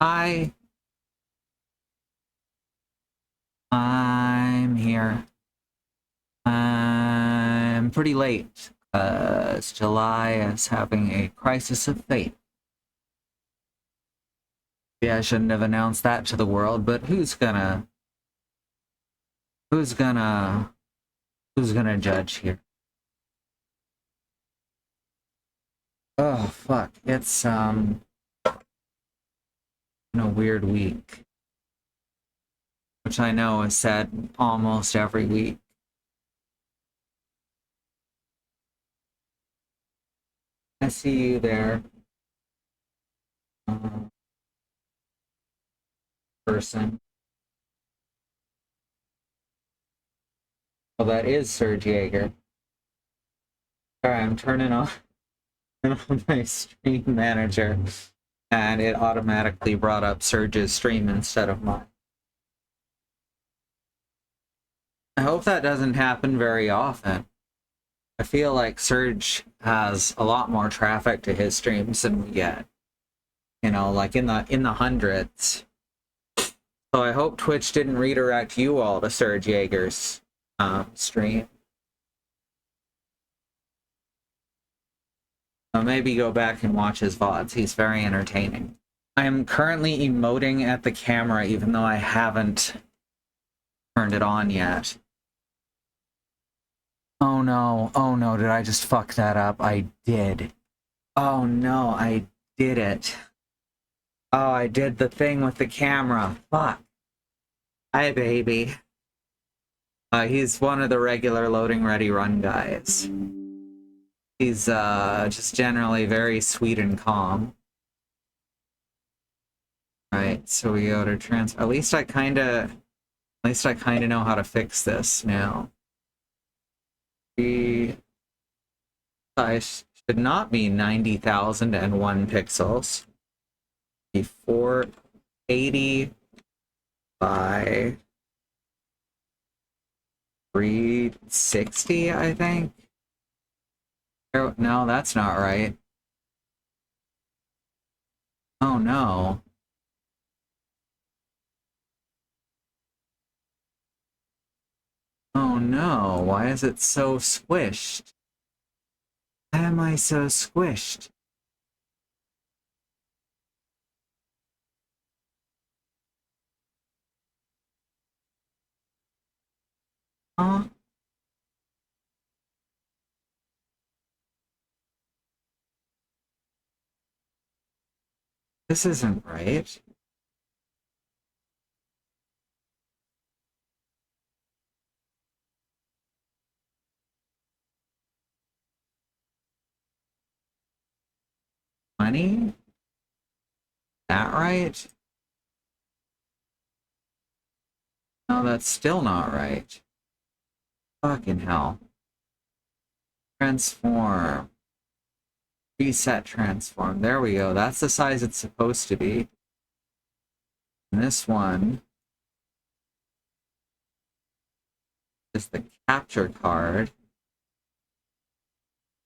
Hi, I'm here. I'm pretty late because July is having a crisis of faith. Yeah, I shouldn't have announced that to the world, but who's gonna, who's gonna judge here? Oh, fuck. It's, been a weird week, which I know is said almost every week. I see you there, uh, person. Well, that is Serge Jaeger. Alright, I'm turning on my stream manager, and it automatically brought up Surge's stream instead of mine. I hope that doesn't happen very often. I feel like Surge has a lot more traffic to his streams than we get. You know, like in the hundreds. So I hope Twitch didn't redirect you all to Surge Jaeger's stream. Maybe go back and watch his VODs. He's very entertaining. I am currently emoting at the camera even though I haven't turned it on yet. Oh no, did I just fuck that up? I did. Oh no, I did it. Oh, I did the thing with the camera. Fuck. Hi, baby. He's one of the regular loading ready run guys. He's just generally very sweet and calm. Right, so we go to at least I kinda know how to fix this now. The size should not be 90,001 pixels. Be 480 by 360, I think. No, that's not right. Oh no. Oh no, why is it so squished? Why am I so squished? Huh? This isn't right. Money? That right? No, that's still not right. Fucking hell. Transform. Reset transform. There we go. That's the size it's supposed to be. And this one is the capture card.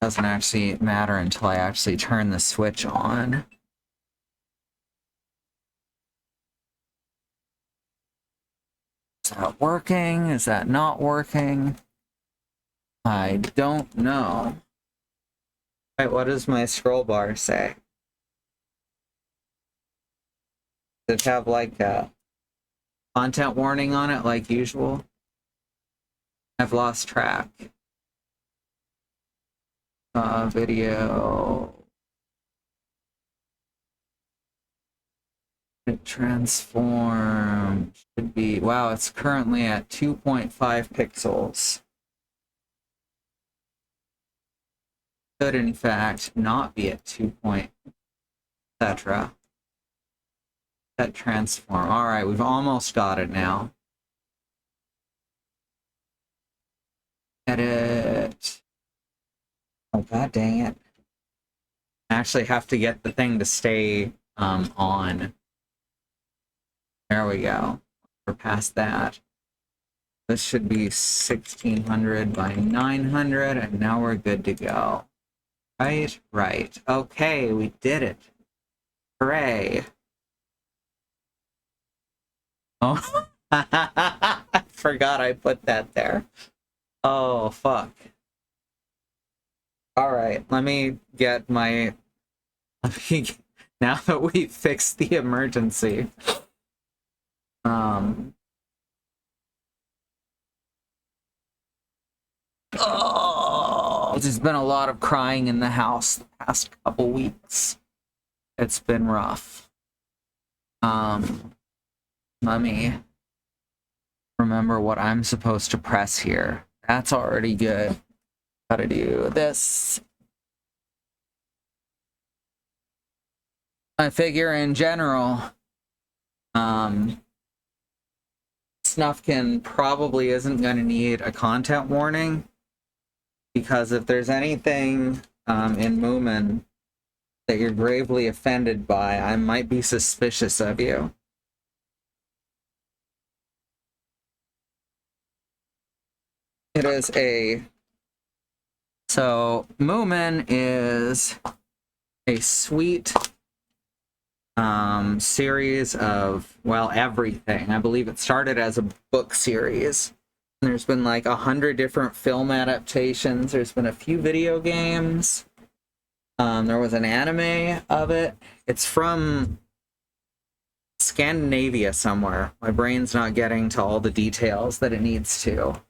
Doesn't actually matter until I actually turn the switch on. Is that working? Is that not working? I don't know. Alright, what does my scroll bar say? Does it have like a content warning on it like usual? I've lost track. Video. It transformed. Should be. Wow, it's currently at 2.5 pixels. Could in fact not be at 2 point, etc. That transform. Alright, we've almost got it now. Edit. Oh, god dang it. I actually have to get the thing to stay on. There we go. We're past that. This should be 1600 by 900, and now we're good to go. Right, right. Okay, we did it. Hooray. Oh, I forgot I put that there. Oh, fuck. All right, let me get my... Now that we fixed the emergency. Oh, there's been a lot of crying in the house the past couple weeks. It's been rough. Let me remember what I'm supposed to press here. That's already good. Gotta do this. I figure in general, Snufkin probably isn't going to need a content warning, because if there's anything in Moomin that you're gravely offended by, I might be suspicious of you. It is a... So, Moomin is a sweet series of, well, everything. I believe it started as a book series. There's been like 100 different film adaptations. There's been a few video games. There was an anime of it. It's from Scandinavia somewhere. My brain's not getting to all the details that it needs to.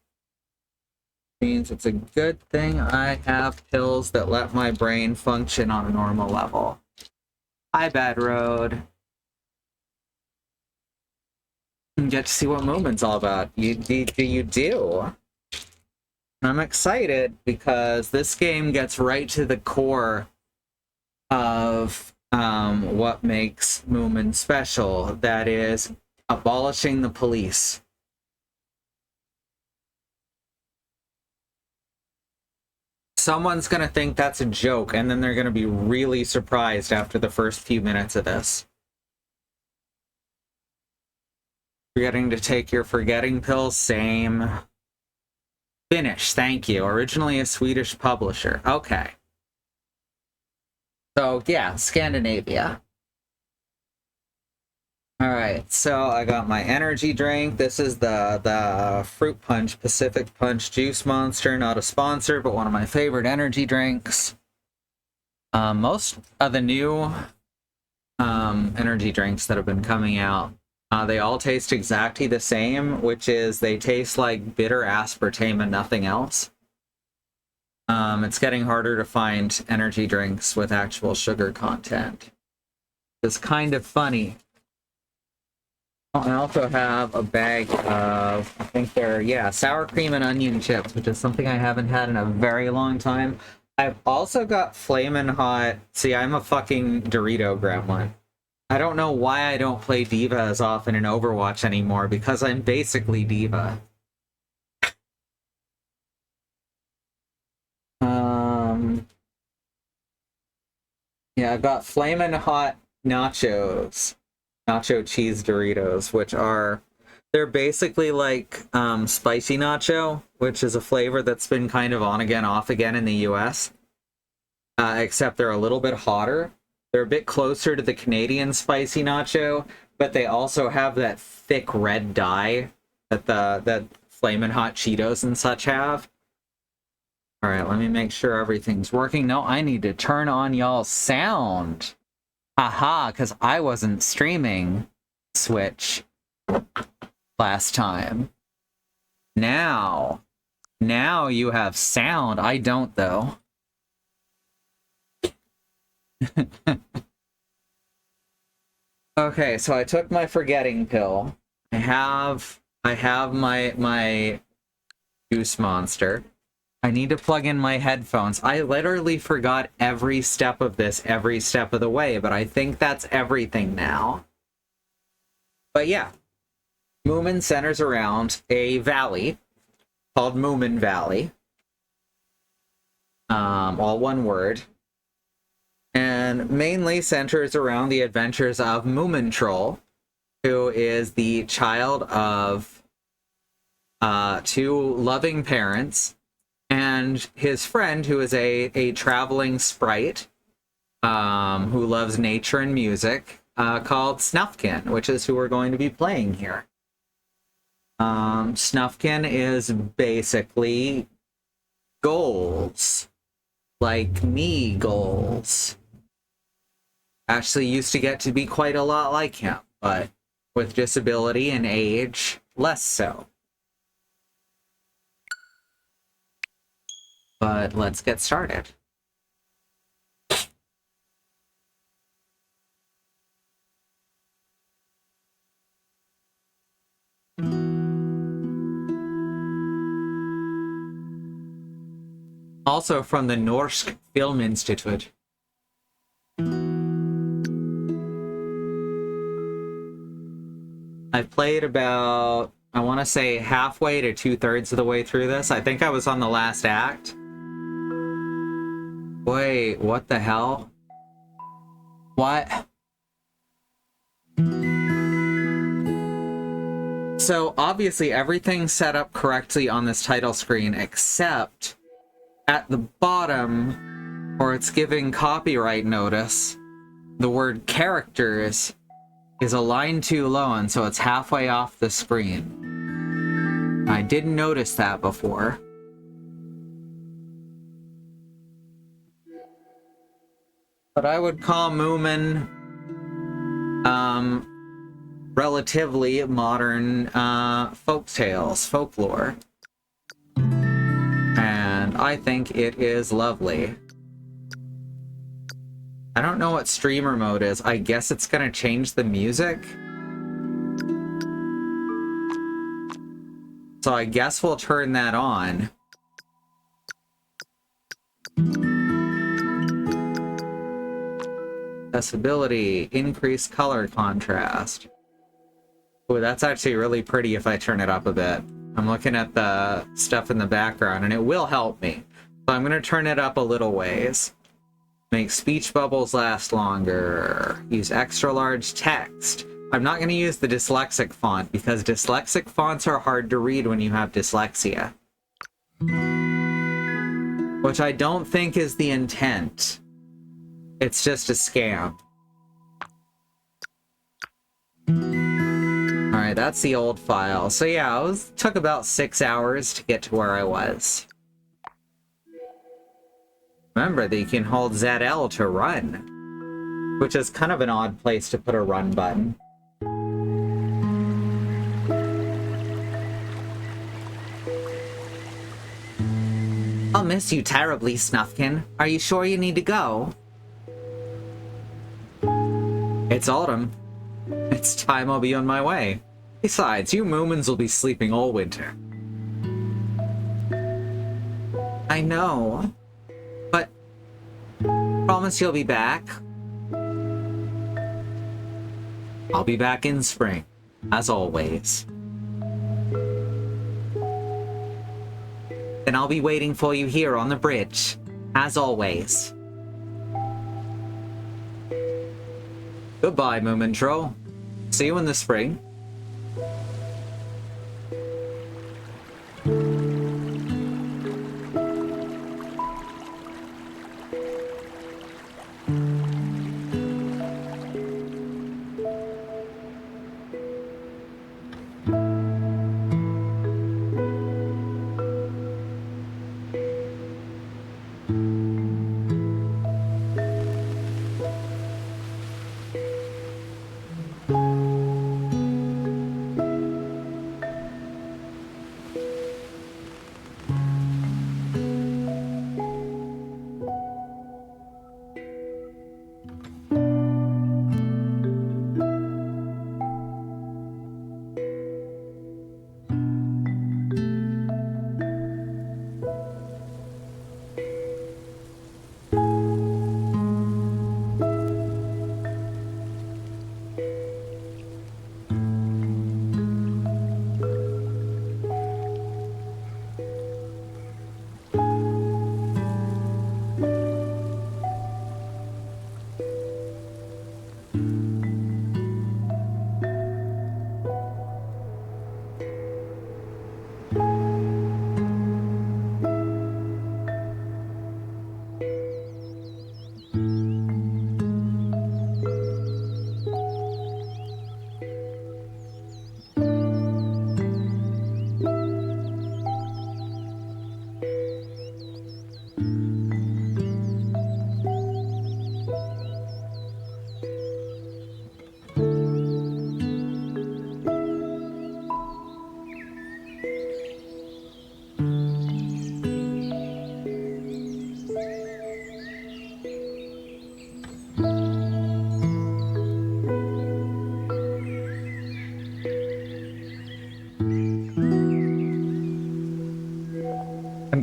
Means it's a good thing I have pills that let my brain function on a normal level. Hi, Bad Road. You get to see what Moomin's all about. You do. I'm excited because this game gets right to the core of what makes Moomin special. That is abolishing the police. Someone's gonna think that's a joke, and then they're gonna be really surprised after the first few minutes of this. Forgetting to take your forgetting pills? Same. Finnish, thank you. Originally a Swedish publisher. Okay. So, yeah, Scandinavia. Alright, so I got my energy drink. This is the Fruit Punch, Pacific Punch Juice Monster. Not a sponsor, but one of my favorite energy drinks. Most of the new energy drinks that have been coming out, they all taste exactly the same, which is they taste like bitter aspartame and nothing else. It's getting harder to find energy drinks with actual sugar content. It's kind of funny. I also have a bag of, I think they're, yeah, sour cream and onion chips, which is something I haven't had in a very long time. I've also got Flamin' Hot. See, I'm a fucking Dorito gremlin. I don't know why I don't play Diva as often in Overwatch anymore, because I'm basically Diva. Yeah, I've got Flamin' Hot nachos. Nacho cheese Doritos, which are, they're basically like spicy nacho, which is a flavor that's been kind of on again, off again in the US. Except they're a little bit hotter. They're a bit closer to the Canadian spicy nacho, but they also have that thick red dye that that Flamin' Hot Cheetos and such have. All right, let me make sure everything's working. No, I need to turn on y'all's sound. Haha, because I wasn't streaming Switch last time. Now you have sound. I don't, though. Okay, so I took my forgetting pill. I have my juice monster. I need to plug in my headphones. I literally forgot every step of this every step of the way, but I think that's everything now. But yeah, Moomin centers around a valley called Moominvalley. All one word. And mainly centers around the adventures of Moomin Troll, who is the child of two loving parents, and his friend, who is a traveling sprite who loves nature and music, called Snufkin, which is who we're going to be playing here. Snufkin is basically goals. Like me goals. Actually used to get to be quite a lot like him, but with disability and age, less so. But let's get started. Also from the Norsk Film Institute. I played about, I want to say halfway to 2/3 of the way through this. I think I was on the last act. Wait, what the hell? What? So obviously everything's set up correctly on this title screen, except at the bottom, where it's giving copyright notice, the word characters is a line too low, and so it's halfway off the screen. I didn't notice that before. But I would call Moomin relatively modern folk tales, folklore. And I think it is lovely. I don't know what streamer mode is. I guess it's gonna change the music. So I guess we'll turn that on. Accessibility, increased color contrast. Oh, that's actually really pretty if I turn it up a bit. I'm looking at the stuff in the background and it will help me. So I'm gonna turn it up a little ways. Make speech bubbles last longer. Use extra large text. I'm not going to use the dyslexic font because dyslexic fonts are hard to read when you have dyslexia. Which I don't think is the intent. It's just a scam. Alright, that's the old file. So yeah, it took about 6 hours to get to where I was. Remember that you can hold ZL to run, which is kind of an odd place to put a run button. I'll miss you terribly, Snufkin. Are you sure you need to go? It's autumn. It's time I'll be on my way. Besides, you Moomins will be sleeping all winter. I know. But promise you'll be back. I'll be back in spring, as always. Then I'll be waiting for you here on the bridge, as always. Goodbye, Moomin Troll. See you in the spring.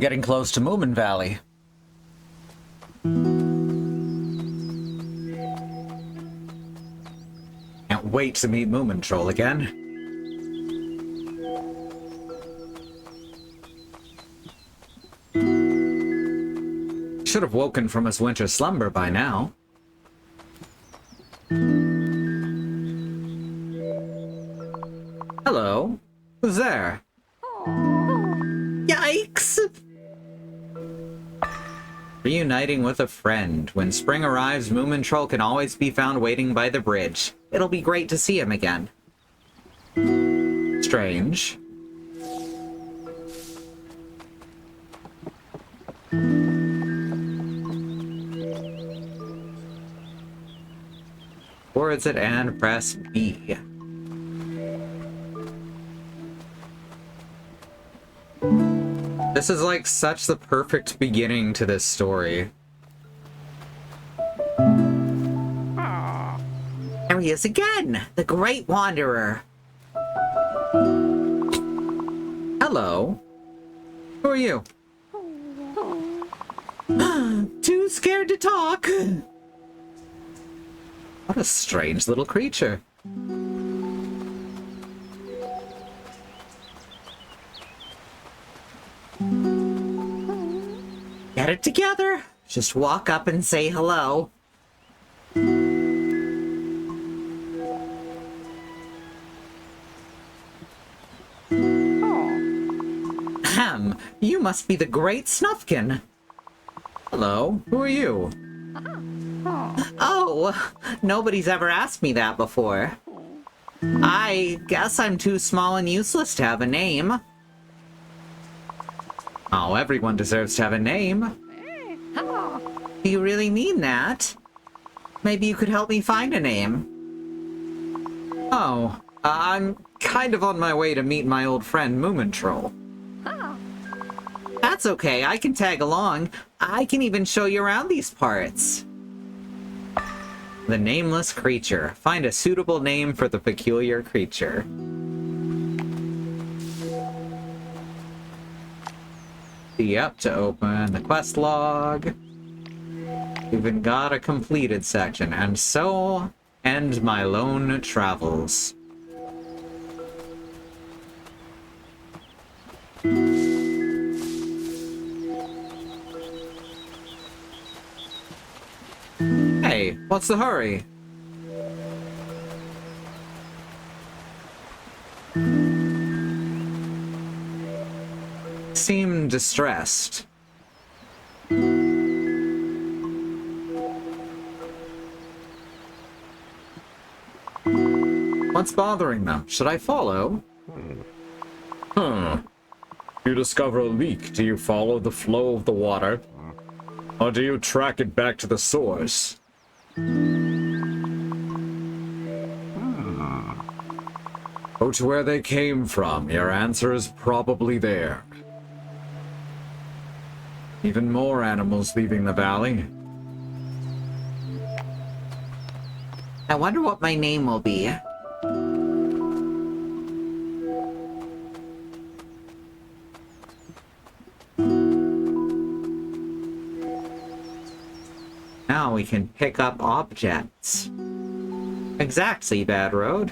getting close to Moominvalley. Can't wait to meet Moomin Troll again. Should have woken from his winter slumber by now. Hello? Who's there? Yikes! Reuniting with a friend. When spring arrives, Moomin Troll can always be found waiting by the bridge. It'll be great to see him again. Strange. Towards it and press B. This is like such the perfect beginning to this story. There he is again, the Great Wanderer. Hello. Who are you? Too scared to talk. What a strange little creature. Get it together. Just walk up and say hello. Ahem, you must be the Great Snufkin. Hello, who are you? Oh, nobody's ever asked me that before. I guess I'm too small and useless to have a name. Oh, everyone deserves to have a name. Do you really mean that? Maybe you could help me find a name. Oh, I'm kind of on my way to meet my old friend Moomin Troll. That's okay, I can tag along. I can even show you around these parts. The nameless creature. Find a suitable name for the peculiar creature. Yep, to open the quest log. We've even got a completed section, and so end my lone travels. Hey, what's the hurry? Seem distressed. What's bothering them? Should I follow? You discover a leak. Do you follow the flow of the water? Or do you track it back to the source? Go to where they came from. Your answer is probably there. Even more animals leaving the valley. I wonder what my name will be. Now we can pick up objects. Exactly, Bad Road.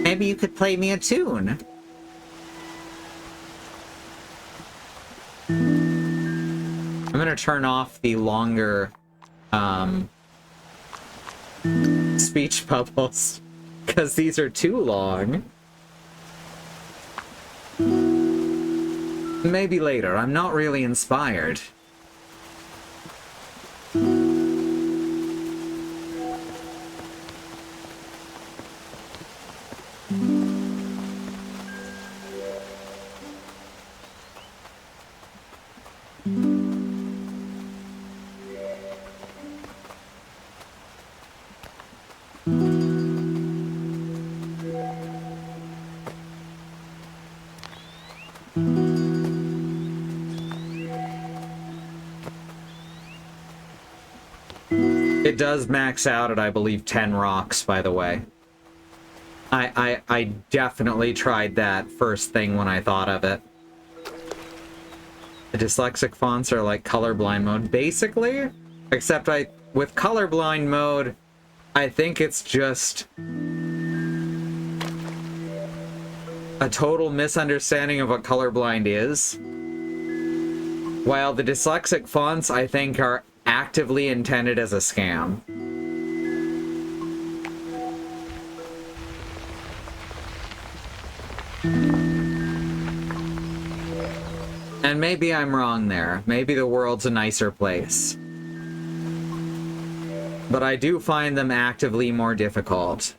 Maybe you could play me a tune. I'm gonna turn off the longer speech bubbles because these are too long. Maybe later. I'm not really inspired. It does max out at, I believe, 10 rocks, by the way. I definitely tried that first thing when I thought of it. The dyslexic fonts are like colorblind mode, basically. Except with colorblind mode, I think it's just a total misunderstanding of what colorblind is. While the dyslexic fonts, I think, are actively intended as a scam. And maybe I'm wrong there. Maybe the world's a nicer place. But I do find them actively more difficult.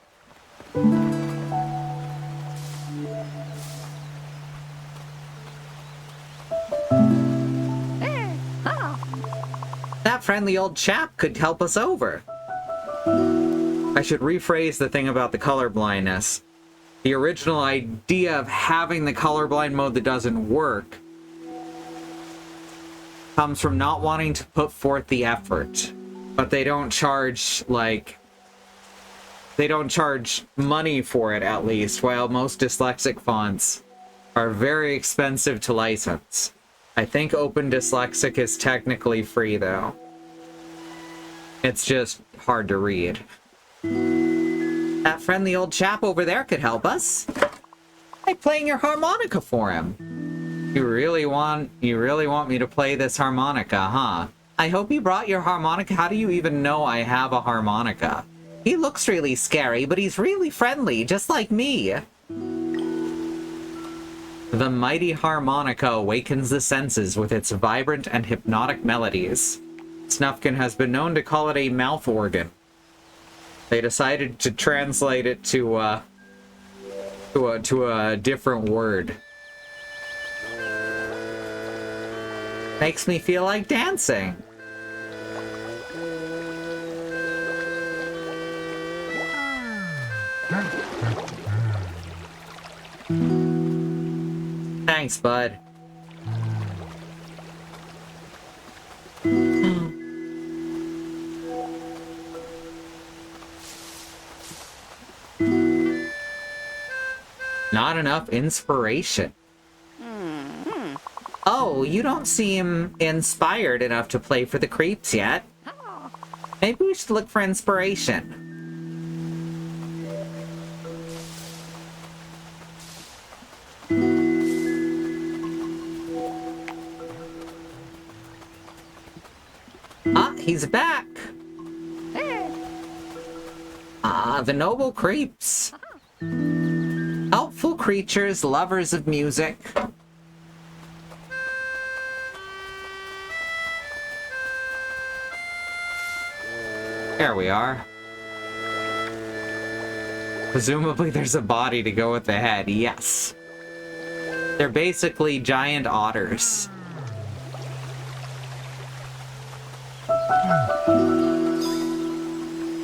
That friendly old chap could help us over. I should rephrase the thing about the colorblindness. The original idea of having the colorblind mode that doesn't work comes from not wanting to put forth the effort. But they don't charge, like... They don't charge money for it, at least, while most dyslexic fonts are very expensive to license. I think Open Dyslexic is technically free, though. It's just hard to read. That friendly old chap over there could help us. I'm playing your harmonica for him. You really want me to play this harmonica, huh? I hope you brought your harmonica. How do you even know I have a harmonica? He looks really scary, but he's really friendly, just like me. The mighty harmonica awakens the senses with its vibrant and hypnotic melodies. Snufkin has been known to call it a mouth organ. They decided to translate it to a different word. Makes me feel like dancing. Thanks, bud. Not enough inspiration. Oh, you don't seem inspired enough to play for the creeps yet. Maybe we should look for inspiration. Ah, he's back. Ah, the noble creeps. Helpful creatures, lovers of music. There we are. Presumably there's a body to go with the head, yes. They're basically giant otters.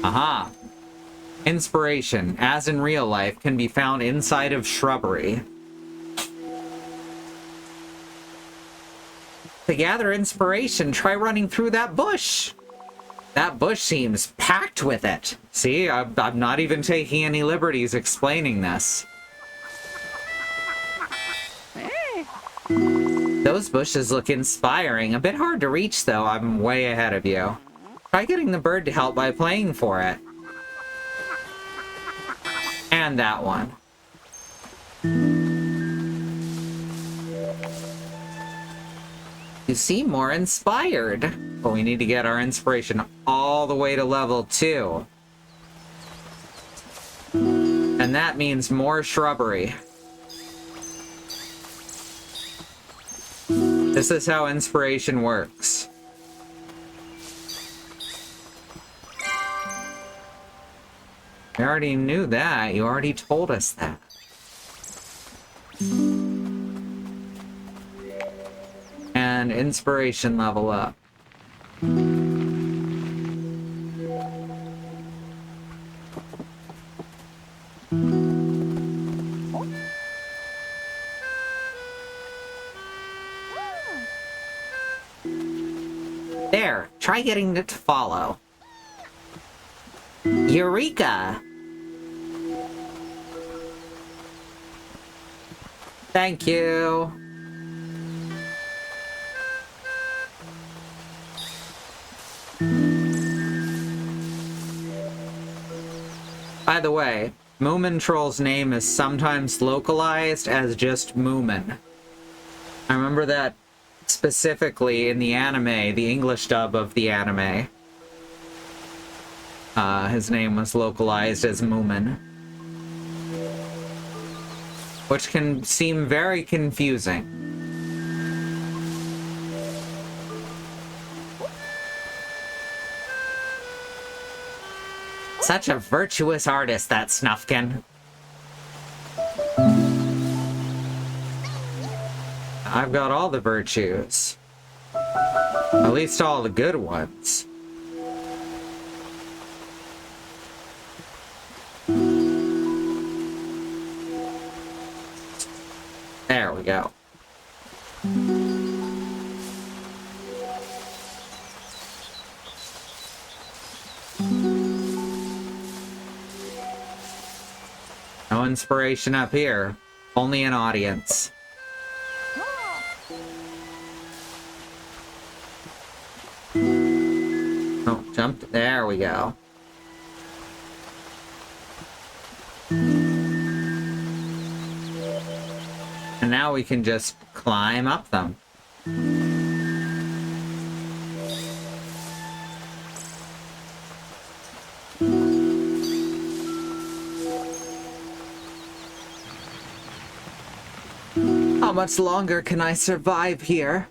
Aha! Inspiration, as in real life, can be found inside of shrubbery. To gather inspiration, try running through that bush. That bush seems packed with it. See, I'm not even taking any liberties explaining this. Those bushes look inspiring. A bit hard to reach, though. I'm way ahead of you. Try getting the bird to help by playing for it. And that one. You seem more inspired. But we need to get our inspiration all the way to level 2. And that means more shrubbery. This is how inspiration works. We already knew that. You already told us that. And inspiration level up. There, try getting it to follow. Eureka! Thank you. By the way, Moomin Troll's name is sometimes localized as just Moomin. I remember that specifically in the anime, the English dub of the anime. His name was localized as Moomin. Which can seem very confusing. Such a virtuous artist, that Snufkin. I've got all the virtues. At least all the good ones. There we go. No inspiration up here. Only an audience. Oh, jumped. There we go. And now we can just climb up them. How much longer can I survive here?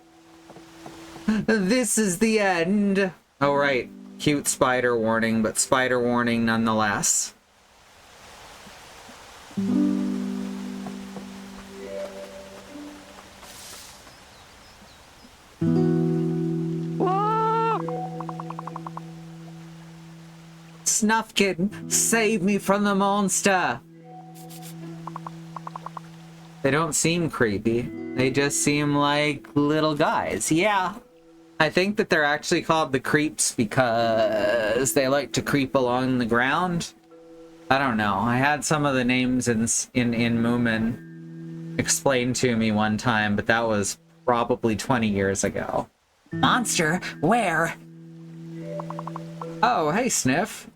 This is the end. Oh, right. Cute spider warning, but spider warning nonetheless. Snufkin, save me from the monster! They don't seem creepy. They just seem like little guys. Yeah. I think that they're actually called the creeps because they like to creep along the ground. I don't know. I had some of the names in Moomin explained to me one time, but that was probably 20 years ago. Monster? Where? Oh, hey, Sniff.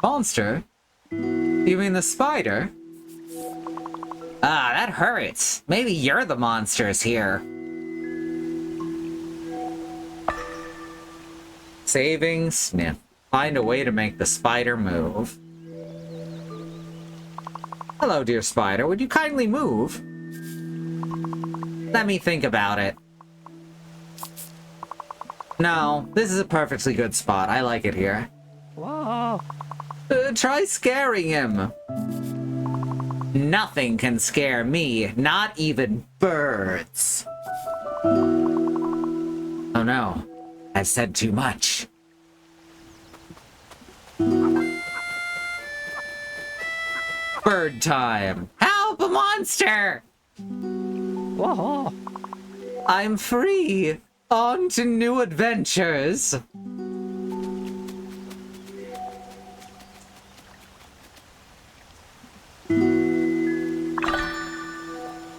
Monster? You mean the spider? Ah, that hurts. Maybe you're the monsters here. Saving Sniff. Find a way to make the spider move. Hello, dear spider. Would you kindly move? Let me think about it. No, this is a perfectly good spot. I like it here. Whoa. Try scaring him. Nothing can scare me, not even birds. Oh no, I've said too much. Bird time. Help, a monster! Whoa. I'm free. On to new adventures.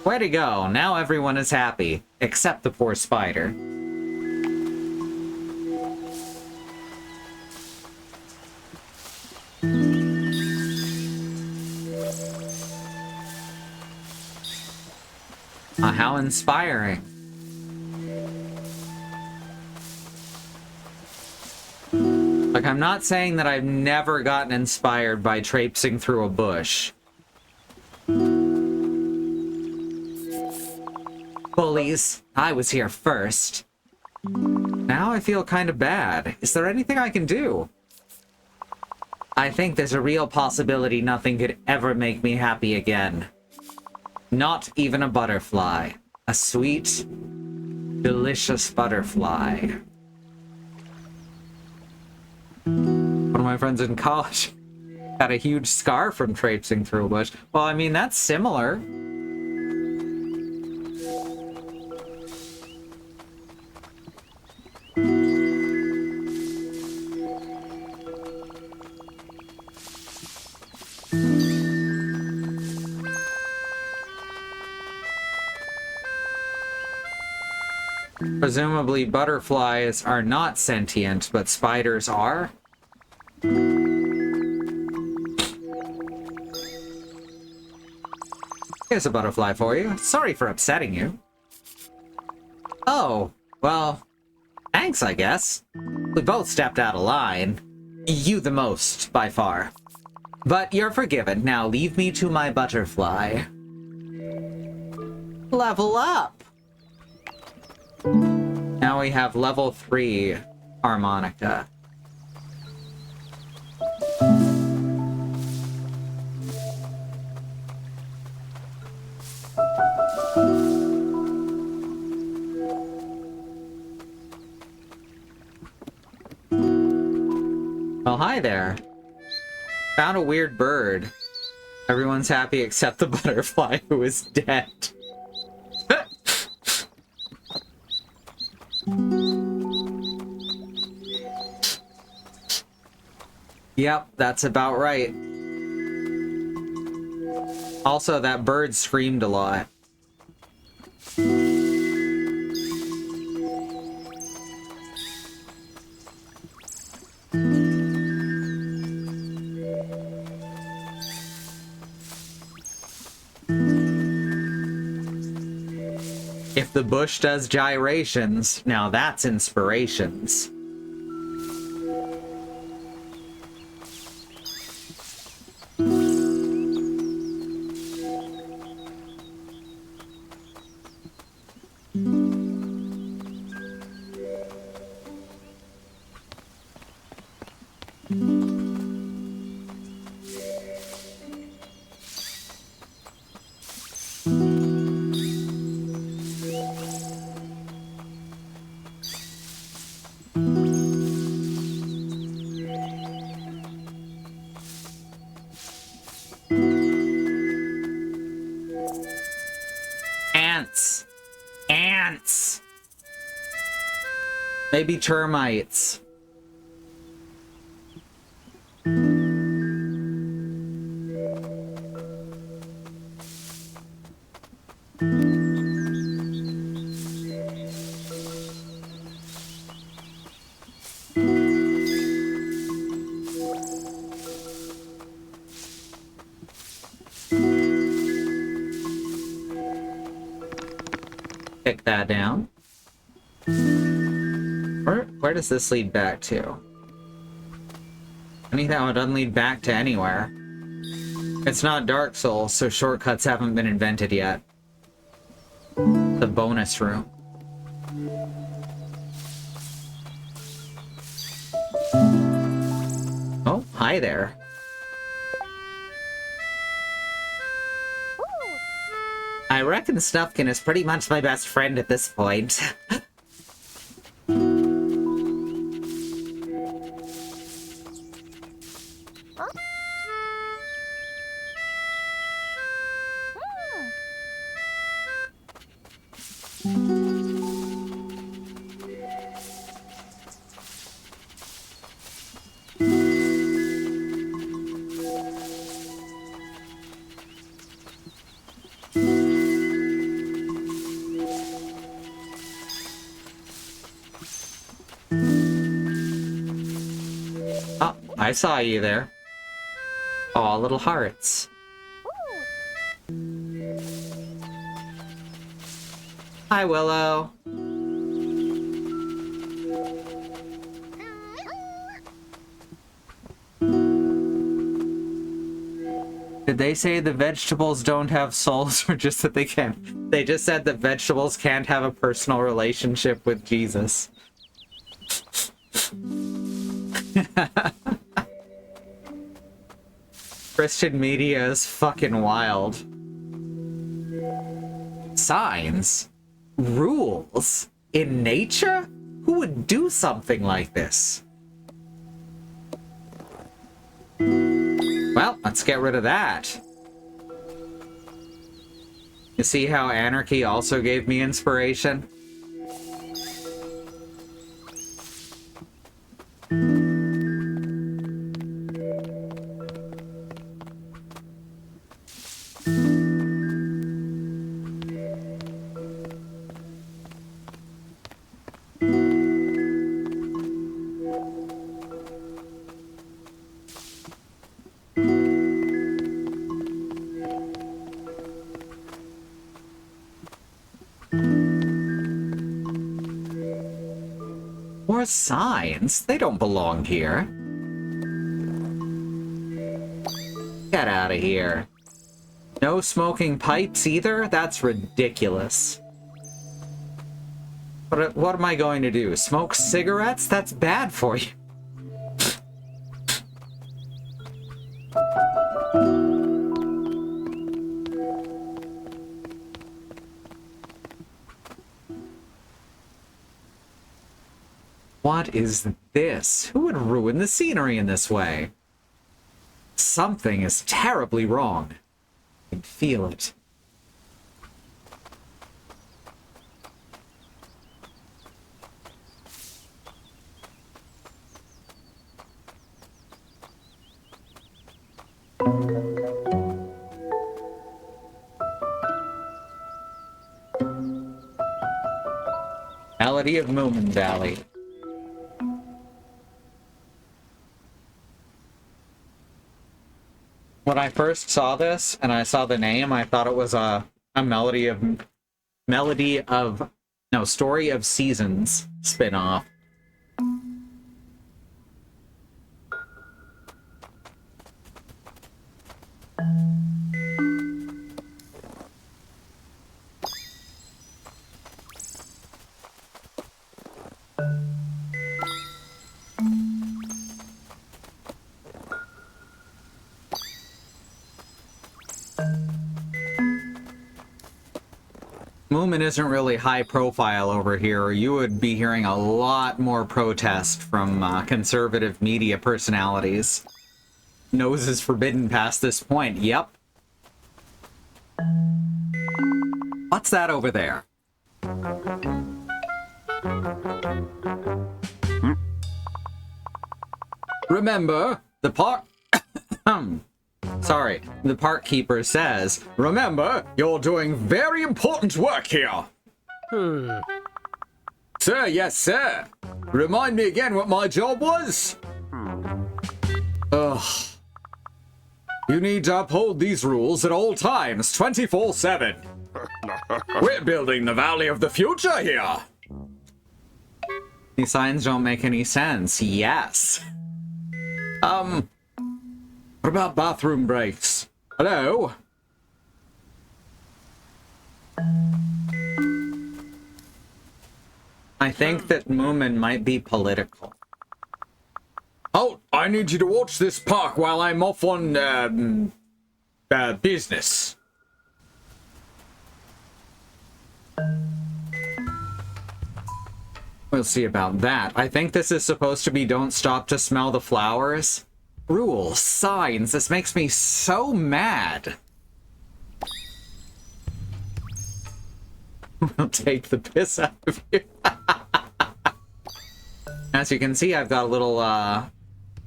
Way to go. Now everyone is happy. Except the poor spider. How inspiring. Like, I'm not saying that I've never gotten inspired by traipsing through a bush. Bullies, I was here first. Now I feel kind of bad. Is there anything I can do? I think there's a real possibility nothing could ever make me happy again. Not even a butterfly. A sweet, delicious butterfly. One of my friends in college had a huge scar from traipsing through a bush. Well, I mean, that's similar. Presumably butterflies are not sentient, but spiders are? Here's a butterfly for you. Sorry for upsetting you. Oh, well, thanks, I guess. We both stepped out of line. You the most, by far. But you're forgiven. Now leave me to my butterfly. Level up! Now we have level 3 harmonica. Well, hi there. Found a weird bird. Everyone's happy except the butterfly who is dead. Yep, that's about right. Also, that bird screamed a lot. If the bush does gyrations, now that's inspirations. Ants. Ants. Maybe termites. Pick that down. Where does this lead back to? Anyhow, it doesn't lead back to anywhere. It's not Dark Souls, so shortcuts haven't been invented yet. The bonus room. Oh, hi there. I reckon Snufkin is pretty much my best friend at this point. Oh, I saw you there. Aw, little hearts. Hi, Willow. Did they say the vegetables don't have souls, or just that they can't? They just said that vegetables can't have a personal relationship with Jesus. Christian media is fucking wild. Signs? Rules? In nature? Who would do something like this? Well, let's get rid of that. You see how anarchy also gave me inspiration? More signs? They don't belong here. Get out of here. No smoking pipes either? That's ridiculous. But what am I going to do? Smoke cigarettes? That's bad for you. What is this? Who would ruin the scenery in this way? Something is terribly wrong. I can feel it. Melody of Moominvalley. When I first saw this and I saw the name, I thought it was a Story of Seasons spin-off. Moomin isn't really high profile over here, or you would be hearing a lot more protest from conservative media personalities. Nose is forbidden past this point, yep. What's that over there? Remember, the park... Sorry, the park keeper says, remember, you're doing very important work here. Sir, yes, sir. Remind me again what my job was? Ugh. You need to uphold these rules at all times, 24/7. We're building the Valley of the Future here. These signs don't make any sense. Yes. What about bathroom breaks? Hello? I think that Moomin might be political. Oh, I need you to watch this park while I'm off on, business. We'll see about that. I think this is supposed to be don't stop to smell the flowers. Rules, signs, this makes me so mad. We'll take the piss out of you. As you can see, I've got a little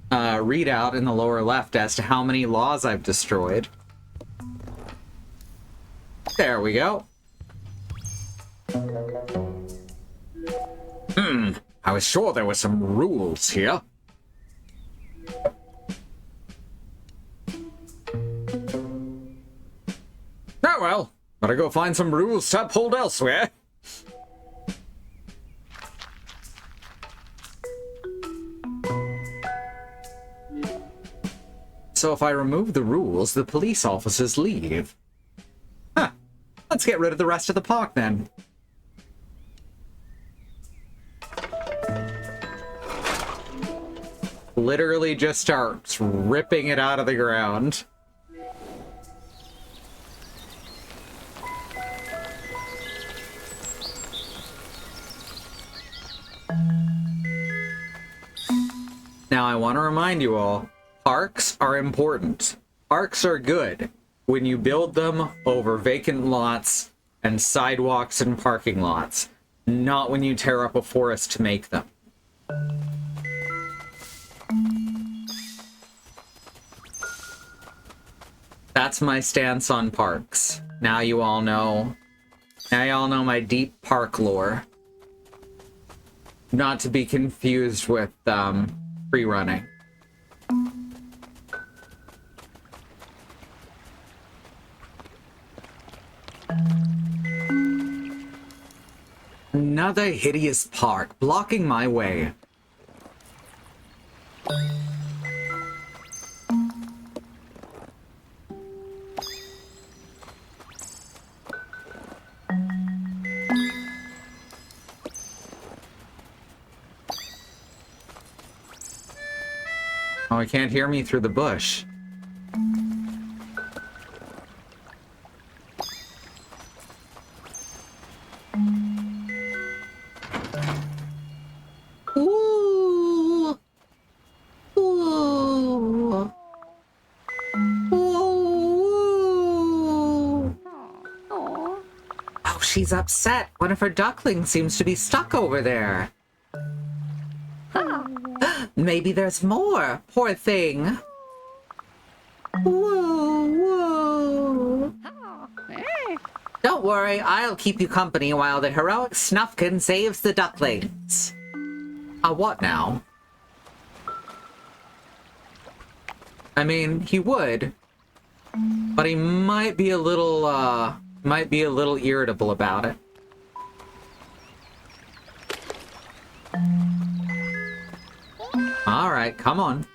readout in the lower left as to how many laws I've destroyed. There we go. I was sure there were some rules here. Oh well, better go find some rules to uphold elsewhere. So if I remove the rules, the police officers leave. Huh. Let's get rid of the rest of the park then. Literally just starts ripping it out of the ground. Now, I want to remind you all, parks are important. Parks are good when you build them over vacant lots and sidewalks and parking lots, not when you tear up a forest to make them. That's my stance on parks. Now you all know. Now you all know my deep park lore. Not to be confused with, free running. Another hideous park blocking my way. I can't hear me through the bush. Ooh. Ooh. Ooh. Oh, she's upset. One of her ducklings seems to be stuck over there. Maybe there's more. Poor thing. Woo, woo. Don't worry, I'll keep you company while the heroic Snufkin saves the ducklings. What now? I mean, he would, but he might be a little irritable about it. All right, come on.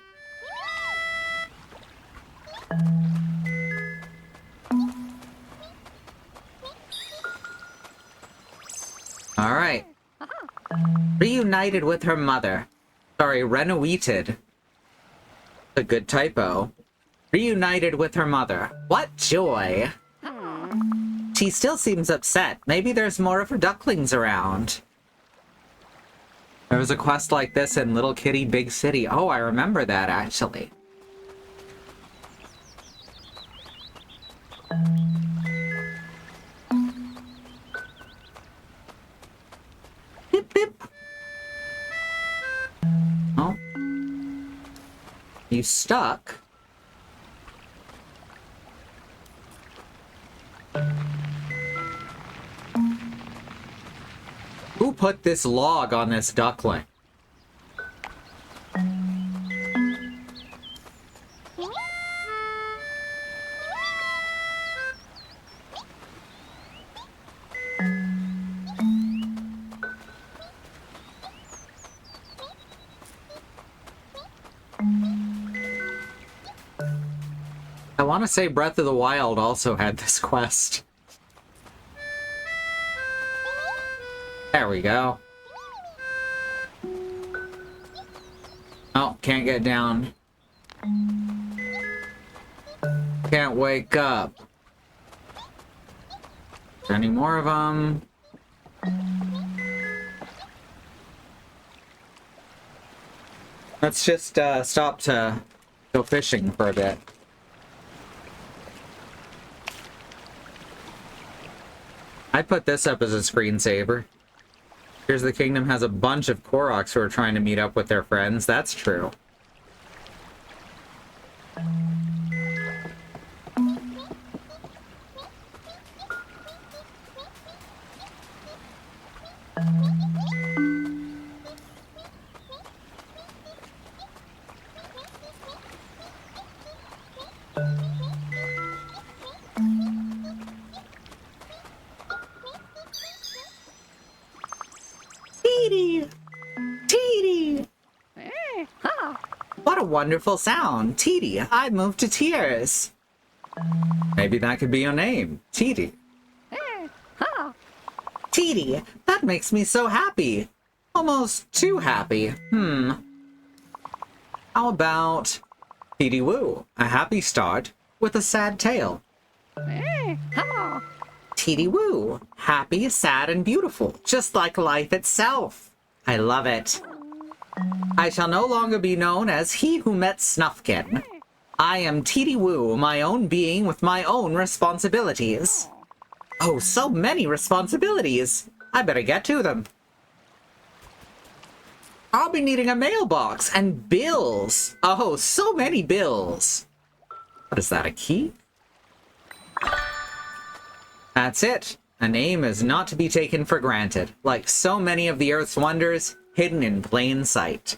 All right. Reunited with her mother. Sorry, renovated. A good typo. Reunited with her mother. What joy. She still seems upset. Maybe there's more of her ducklings around. There was a quest like this in Little Kitty Big City. Oh, I remember that, actually. Beep, beep. Oh. You stuck? Who put this log on this duckling? I want to say Breath of the Wild also had this quest. There we go. Oh, can't get down. Can't wake up. Any more of them? Let's just stop to go fishing for a bit. I'd put this up as a screensaver. Here's the Kingdom has a bunch of Koroks who are trying to meet up with their friends. That's true. What a wonderful sound. Teety, I moved to tears. Maybe that could be your name. Teety. Teety, that makes me so happy. Almost too happy. How about Teety Woo, a happy start with a sad tale? Teety Woo, happy, sad, and beautiful, just like life itself. I love it. I shall no longer be known as he who met Snufkin. I am Teety Woo, my own being with my own responsibilities. Oh, so many responsibilities. I better get to them. I'll be needing a mailbox and bills. Oh, so many bills. What is that, a key? That's it. A name is not to be taken for granted. Like so many of the Earth's wonders, hidden in plain sight.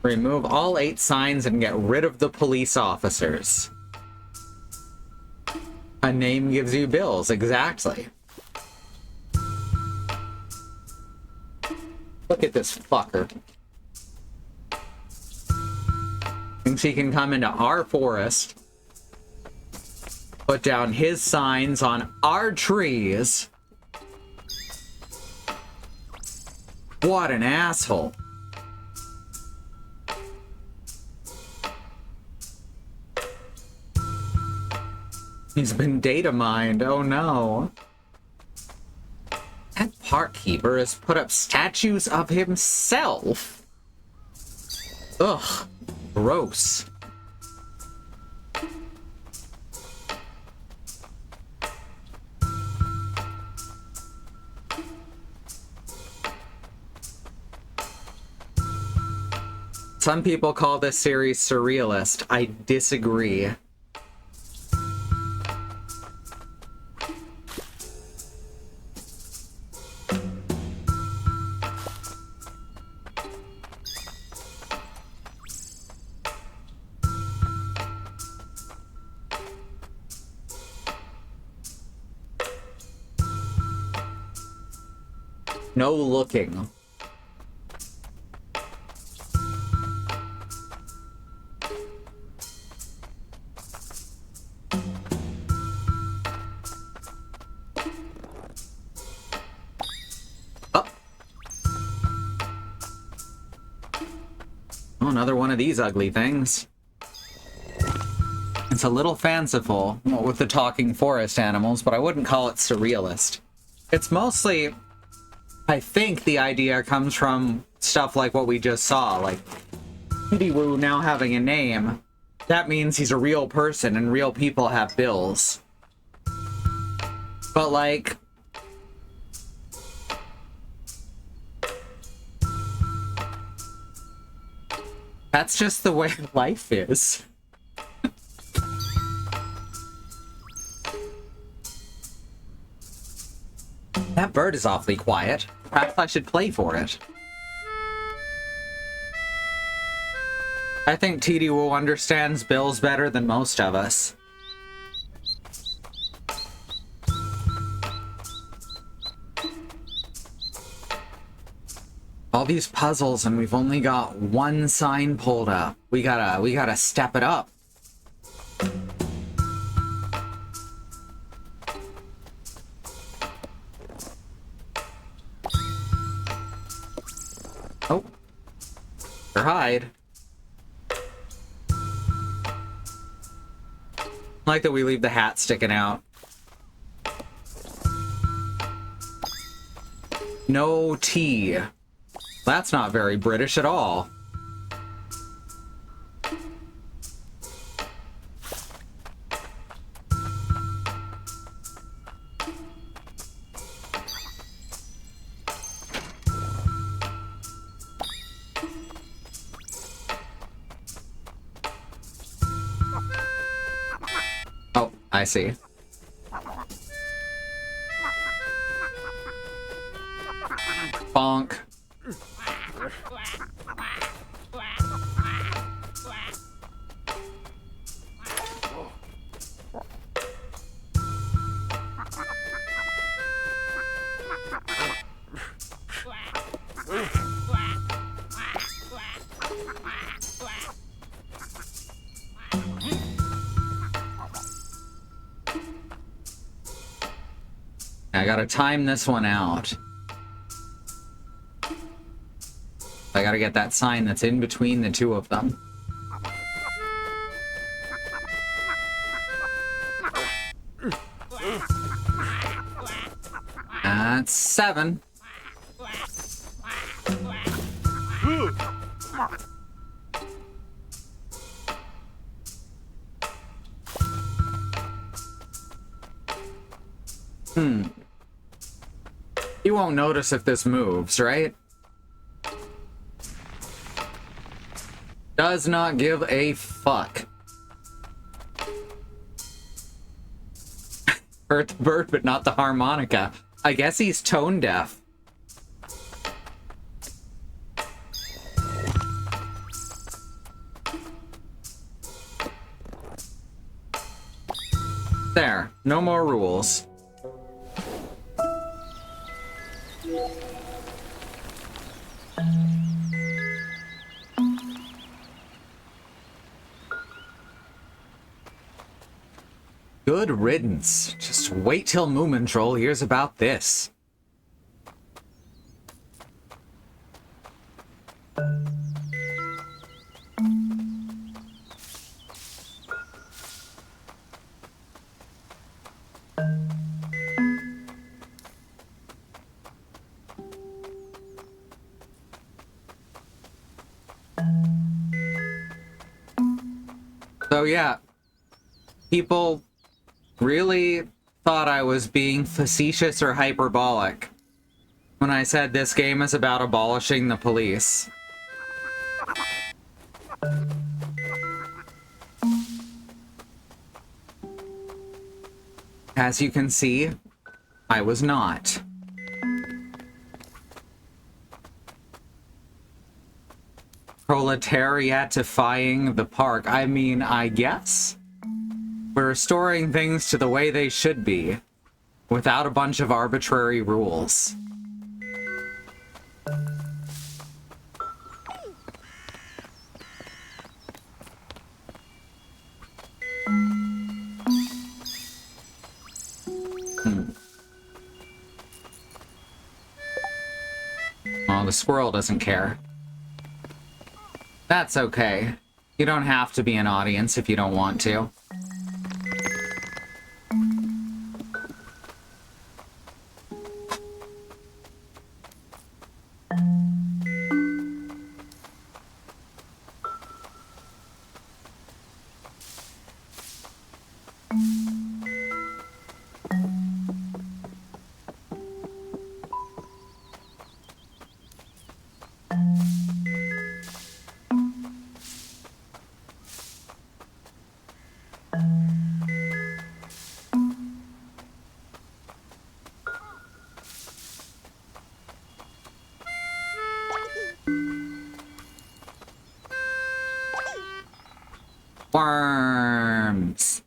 Remove all 8 signs and get rid of the police officers. A name gives you bills, exactly. Look at this fucker. thinks he can come into our forest, put down his signs on our trees. What an asshole. He's been data mined. Oh no. That park keeper has put up statues of himself. Ugh. Gross. Some people call this series surrealist. I disagree. No looking. Oh. Oh, another one of these ugly things. It's a little fanciful with the talking forest animals, but I wouldn't call it surrealist. It's mostly, I think the idea comes from stuff like what we just saw, like Kitty Woo now having a name. That means he's a real person and real people have bills. But like, that's just the way life is. That bird is awfully quiet. Perhaps I should play for it. I think TD Wu understands bills better than most of us. All these puzzles and we've only got one sign pulled up. We gotta step it up. Oh. Or hide. I like that we leave the hat sticking out. No tea. That's not very British at all. Oh, I see. Bonk. I gotta time this one out. I gotta get that sign that's in between the two of them. That's 7. You won't notice if this moves, right? Does not give a fuck. Hurt the bird, but not the harmonica. I guess he's tone deaf. There, no more rules. Good riddance. Just wait till Moomintroll hears about this. So yeah, people really thought I was being facetious or hyperbolic when I said this game is about abolishing the police. As you can see, I was not. Proletariatifying the park. I mean, I guess? We're restoring things to the way they should be, without a bunch of arbitrary rules. Well, the squirrel doesn't care. That's okay. You don't have to be an audience if you don't want to. Worms.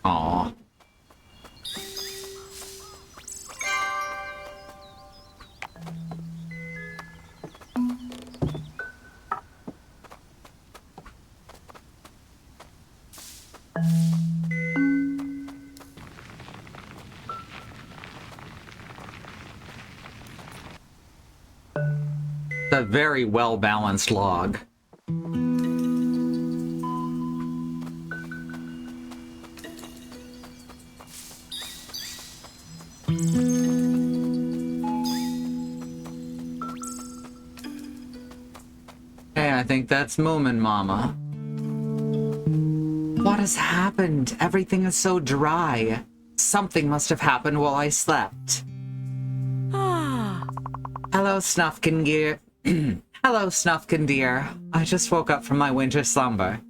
Aw. A very well-balanced log. Hey, I think that's Moomin Mama. What has happened? Everything is so dry. Something must have happened while I slept. Hello, Snufkin Gear. Hello, Snufkin dear. I just woke up from my winter slumber.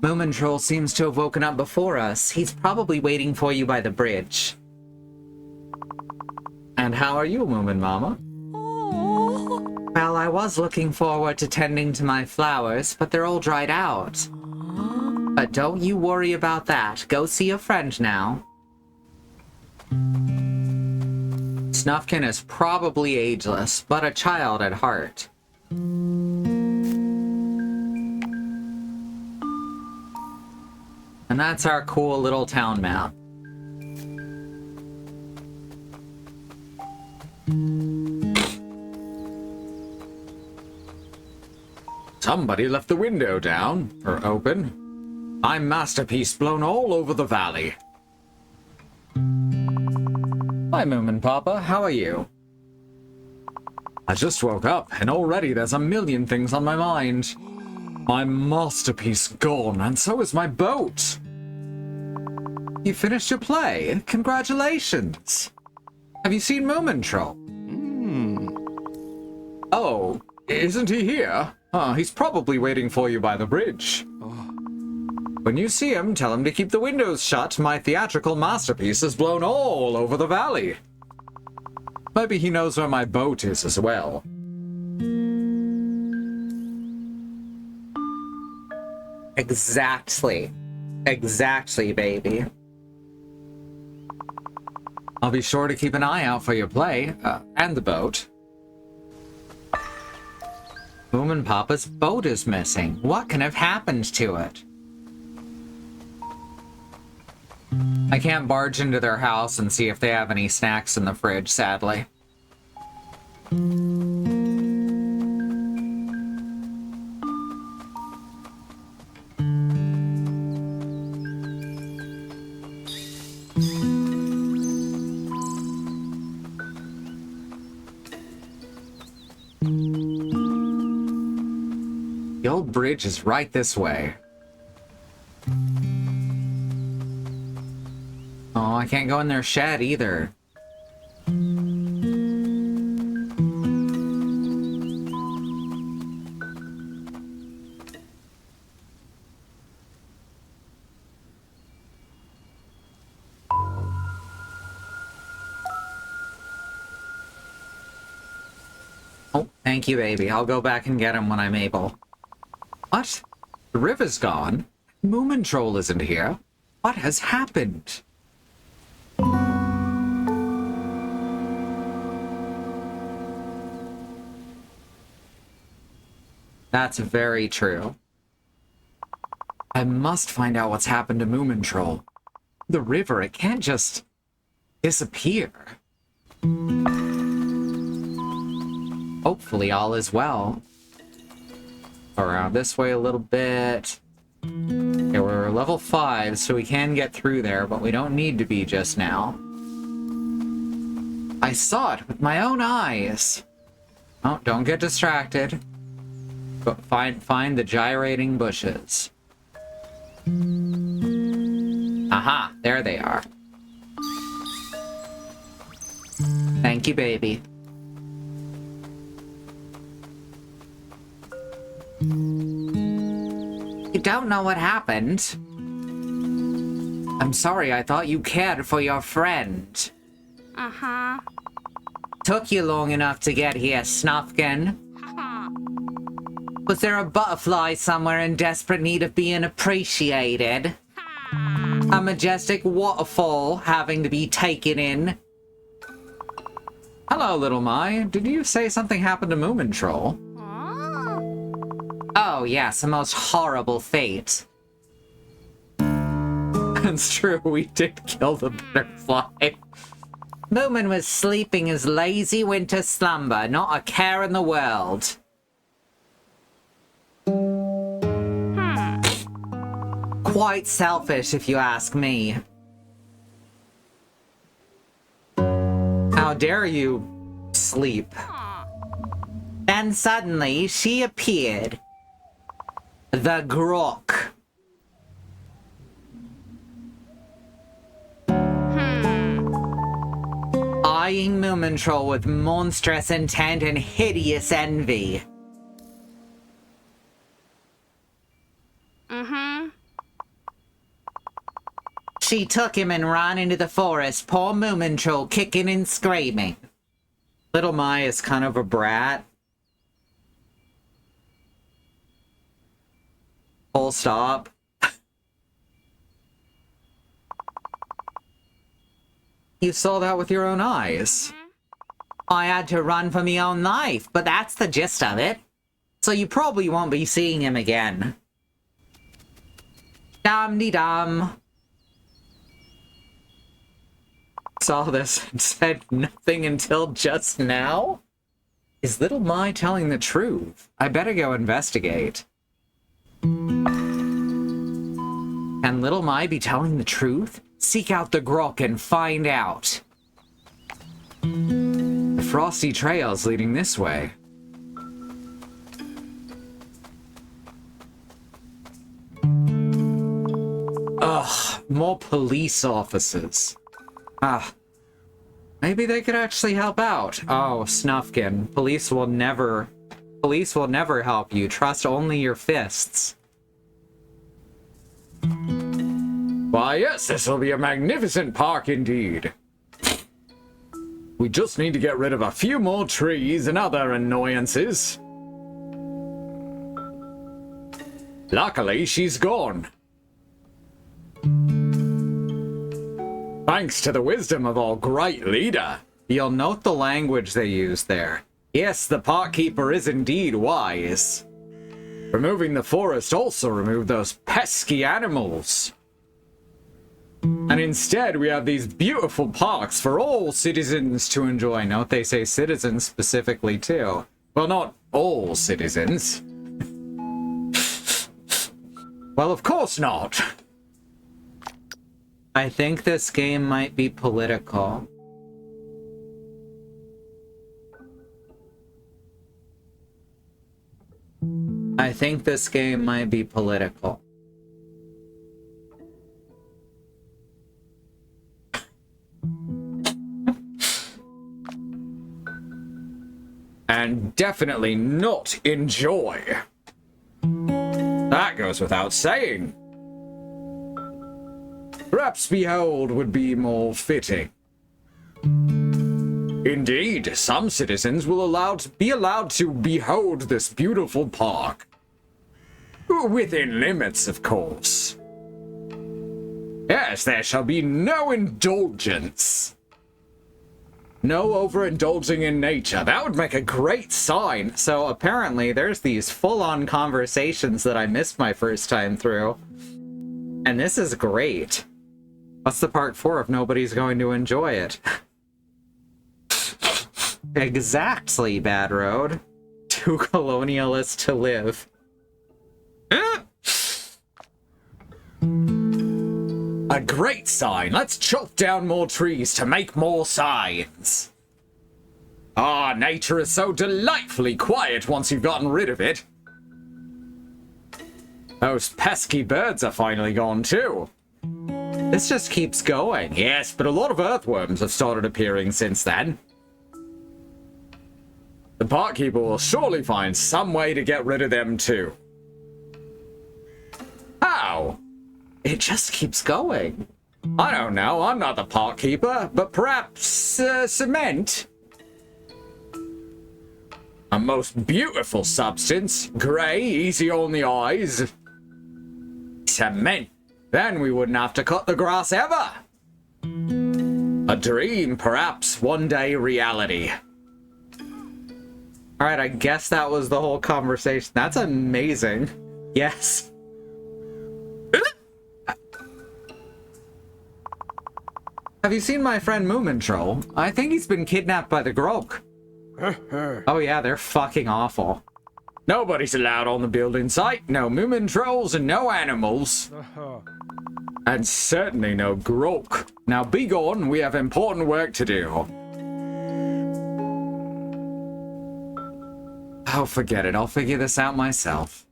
Moomintroll seems to have woken up before us. He's probably waiting for you by the bridge. And how are you, Moomin Mama? Well, I was looking forward to tending to my flowers, but they're all dried out. But don't you worry about that. Go see a friend now. Snufkin is probably ageless, but a child at heart. And that's our cool little town map. Somebody left the window down, or open. My masterpiece blown all over the valley. Hi, Moomin Papa. How are you? I just woke up, and already there's a million things on my mind. My masterpiece gone, and so is my boat. You finished your play. Congratulations. Have you seen Moomintroll? Oh, isn't he here? He's probably waiting for you by the bridge. When you see him, tell him to keep the windows shut. My theatrical masterpiece is blown all over the valley. Maybe he knows where my boat is as well. Exactly. Exactly, baby. I'll be sure to keep an eye out for your play, and the boat. Moomin Papa's boat is missing. What can have happened to it? I can't barge into their house and see if they have any snacks in the fridge, sadly. The old bridge is right this way. Oh, I can't go in their shed either. Oh, thank you, baby. I'll go back and get him when I'm able. What? The river's gone? Moomin Troll isn't here. What has happened? That's very true. I must find out what's happened to Moomin Troll. The river, it can't just disappear. Hopefully all is well. Around this way a little bit. Okay, we're level 5, so we can get through there, but we don't need to be just now. I saw it with my own eyes. Oh, don't get distracted. But find the gyrating bushes. Aha, there they are. Thank you, baby. You don't know what happened? I'm sorry, I thought you cared for your friend. Uh-huh. Took you long enough to get here, Snufkin. Was there a butterfly somewhere in desperate need of being appreciated? A majestic waterfall having to be taken in? Hello, little Mai. Did you say something happened to Moomin Troll? Oh, yes, a most horrible fate. It's true, we did kill the butterfly. Moomin was sleeping his lazy winter slumber, not a care in the world. Quite selfish, if you ask me. How dare you sleep? Then suddenly, she appeared. The Grok. Eyeing Moomin Troll with monstrous intent and hideous envy. She took him and ran into the forest, poor Moomin Troll kicking and screaming. Little Mai is kind of a brat. Full stop. You saw that with your own eyes. I had to run for my own life, but that's the gist of it. So you probably won't be seeing him again. Dum-de-dum. Saw this and said nothing until just now? Is little Mai telling the truth? I better go investigate. Can little Mai be telling the truth? Seek out the Grok and find out. The frosty trail's leading this way. Ugh, more police officers. Maybe they could actually help out. Oh, Snufkin, police will never help you. Trust only your fists. Why, yes, this will be a magnificent park indeed. We just need to get rid of a few more trees and other annoyances. Luckily, she's gone. Thanks to the wisdom of our great leader. You'll note the language they use there. Yes, the park keeper is indeed wise. Removing the forest also removed those pesky animals. And instead we have these beautiful parks for all citizens to enjoy. Note they say citizens specifically too. Well, not all citizens. Well, of course not. I think this game might be political. I think this game might be political. And definitely not enjoy. That goes without saying. Perhaps behold would be more fitting. Indeed, some citizens will be allowed to behold this beautiful park. Within limits, of course. Yes, there shall be no indulgence. No overindulging in nature. That would make a great sign. So apparently there's these full-on conversations that I missed my first time through. And this is great. What's the park for if nobody's going to enjoy it? Exactly, Bad Road. Too colonialist to live. A great sign. Let's chop down more trees to make more signs. Ah, nature is so delightfully quiet once you've gotten rid of it. Those pesky birds are finally gone too. This just keeps going. Yes, but a lot of earthworms have started appearing since then. The park keeper will surely find some way to get rid of them too. How? It just keeps going. I don't know, I'm not the park keeper, but perhaps cement? A most beautiful substance, grey, easy on the eyes. Cement. Then we wouldn't have to cut the grass ever. A dream, perhaps, one day reality. Alright, I guess that was the whole conversation. That's amazing. Yes. Have you seen my friend Moomintroll? I think he's been kidnapped by the Grok. Oh yeah, they're fucking awful. Nobody's allowed on the building site. No Moomin trolls and no animals. And certainly no Grok. Now be gone, we have important work to do. Oh, forget it. I'll figure this out myself.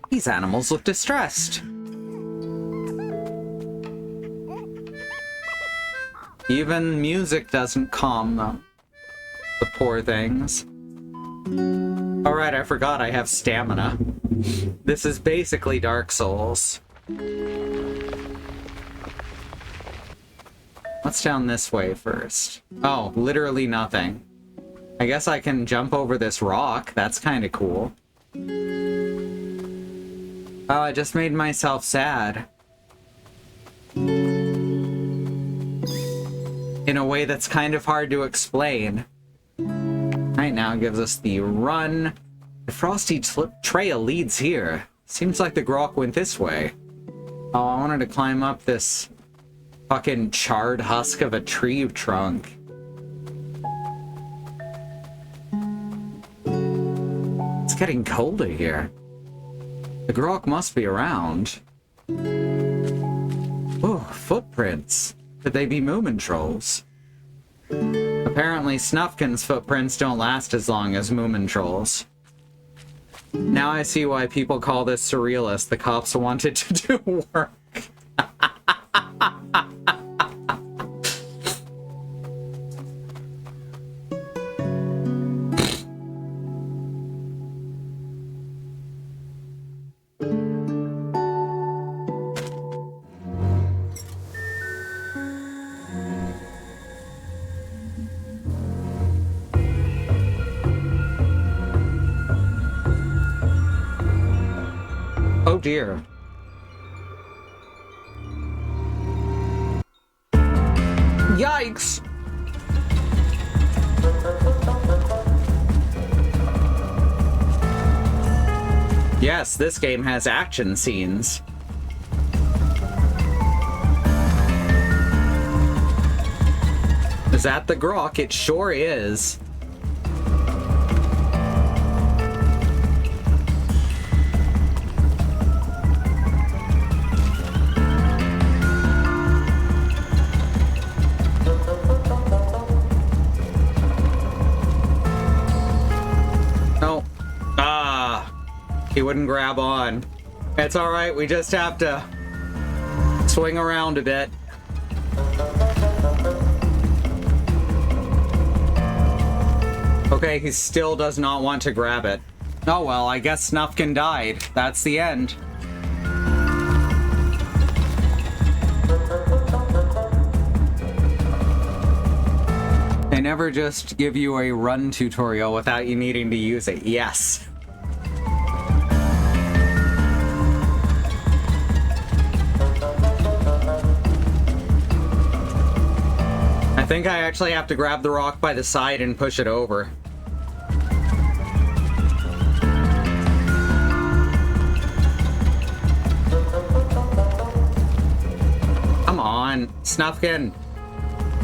These animals look distressed. Even music doesn't calm them. The poor things. Alright, I forgot I have stamina. This is basically Dark Souls. What's down this way first? Oh, literally nothing. I guess I can jump over this rock. That's kind of cool. Oh, I just made myself sad. In a way that's kind of hard to explain. Right now gives us the run. The frosty trail leads here. Seems like the Grok went this way. Oh, I wanted to climb up this fucking charred husk of a tree trunk. It's getting colder here. The Grok must be around. Oh, footprints. Could they be Moomin trolls? Apparently Snufkin's footprints don't last as long as Moomin trolls. Now I see why people call this surrealist. The cops wanted to do work. dear. Yikes! Yes, this game has action scenes. Is that the grok? It sure is. No. He wouldn't grab on. It's alright, we just have to swing around a bit. Okay, he still does not want to grab it. Oh well, I guess Snufkin died. That's the end. They never just give you a run tutorial without you needing to use it. Yes. I think I actually have to grab the rock by the side and push it over. Come on, Snufkin.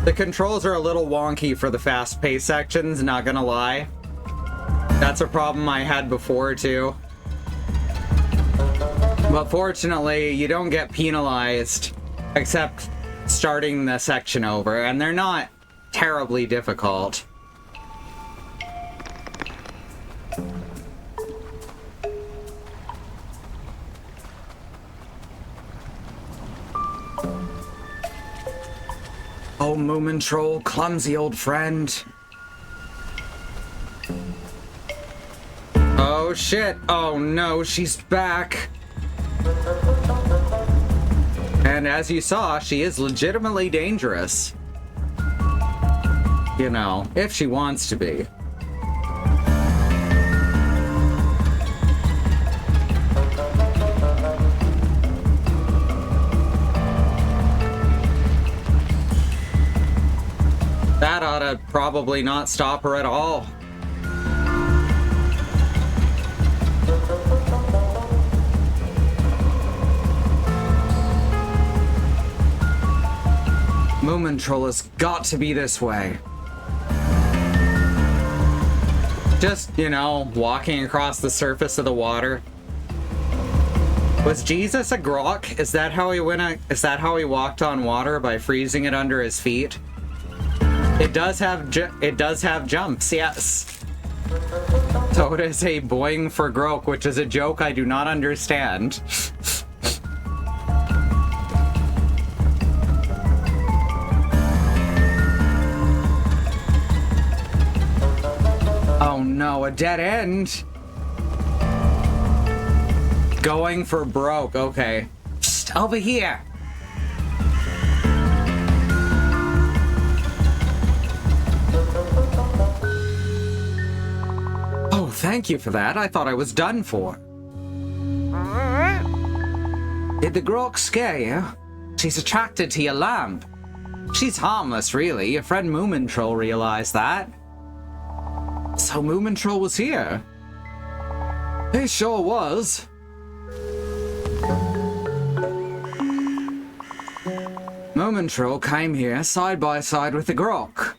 The controls are a little wonky for the fast-paced sections, not gonna lie. That's a problem I had before, too. But fortunately, you don't get penalized, except starting the section over, and they're not terribly difficult. Oh, Moomin Troll, clumsy old friend. Oh shit, oh no, she's back. And as you saw, she is legitimately dangerous. You know, if she wants to be. That ought to probably not stop her at all. Moomin Troll has got to be this way. Just, you know, walking across the surface of the water. Was Jesus a grok? Is that how he is that how he walked on water, by freezing it under his feet? It does have jumps, yes. So it is a boing for grok, which is a joke I do not understand. Oh no, a dead end. Going for broke, okay. Psst, over here. Oh, thank you for that. I thought I was done for. Did the grok scare you? She's attracted to your lamp. She's harmless, really. Your friend Moomin Troll realized that. So Moomin Troll was here. He sure was. Moomin Troll came here side by side with the grok.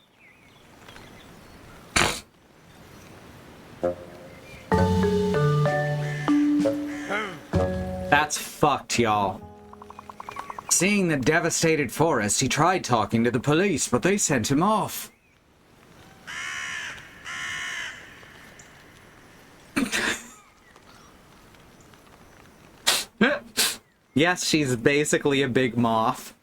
That's fucked, y'all. Seeing the devastated forest, he tried talking to the police, but they sent him off. Yes, she's basically a big moth.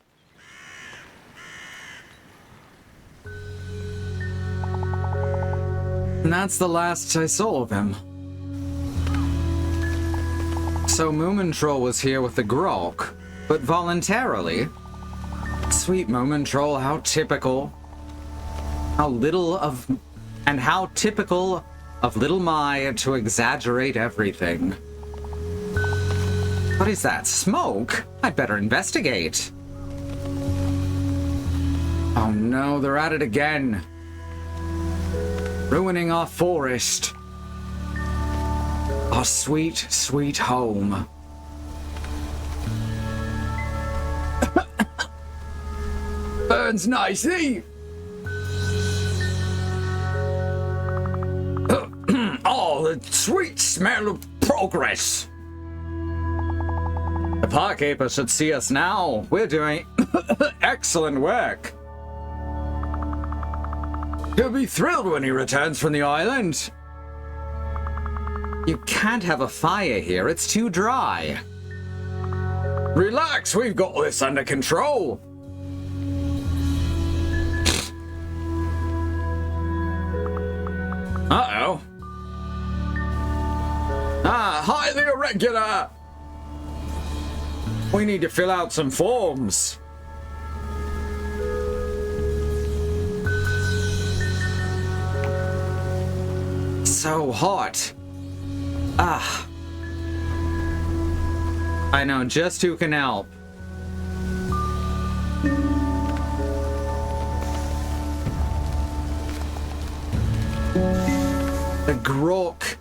And that's the last I saw of him. So Moomin Troll was here with the grok, but voluntarily. Sweet Moomin Troll, how typical. How typical of little Maya to exaggerate everything. What is that? Smoke? I'd better investigate. Oh no, they're at it again. Ruining our forest. Our sweet, sweet home. Burns nicely. Oh, the sweet smell of progress. The park keeper should see us now. We're doing excellent work. He'll be thrilled when he returns from the island. You can't have a fire here. It's too dry. Relax, we've got this under control. Uh-oh. Highly irregular. We need to fill out some forms. So hot. I know just who can help. The Grok.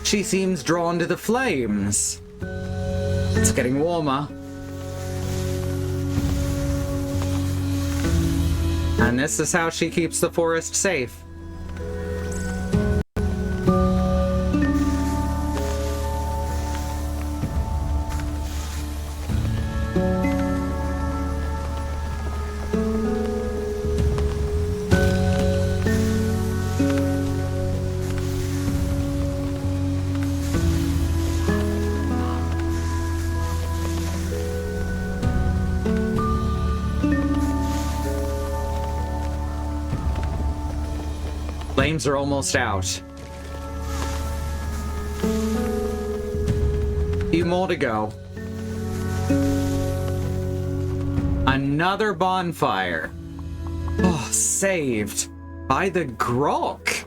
She seems drawn to the flames. It's getting warmer. And this is how she keeps the forest safe. Flames are almost out. Few more to go. Another bonfire. Oh, saved by the Grok.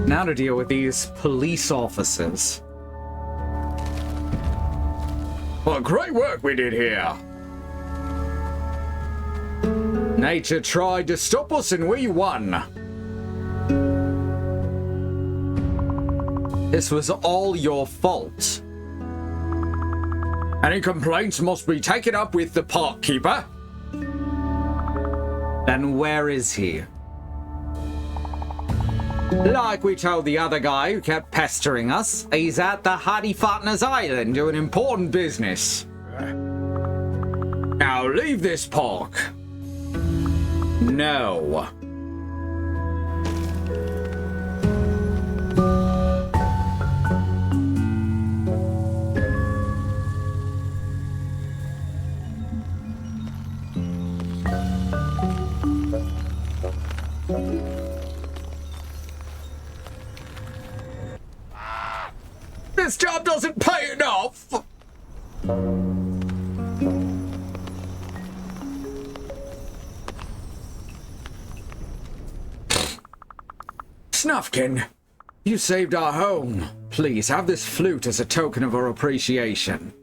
Now to deal with these police officers. What great work we did here. Nature tried to stop us and we won. This was all your fault. Any complaints must be taken up with the park keeper. Then where is he? Like we told the other guy who kept pestering us, he's at the Hardy Fartner's Island doing important business. Now leave this park. No. This job doesn't pay enough! Snufkin, you saved our home. Please have this flute as a token of our appreciation.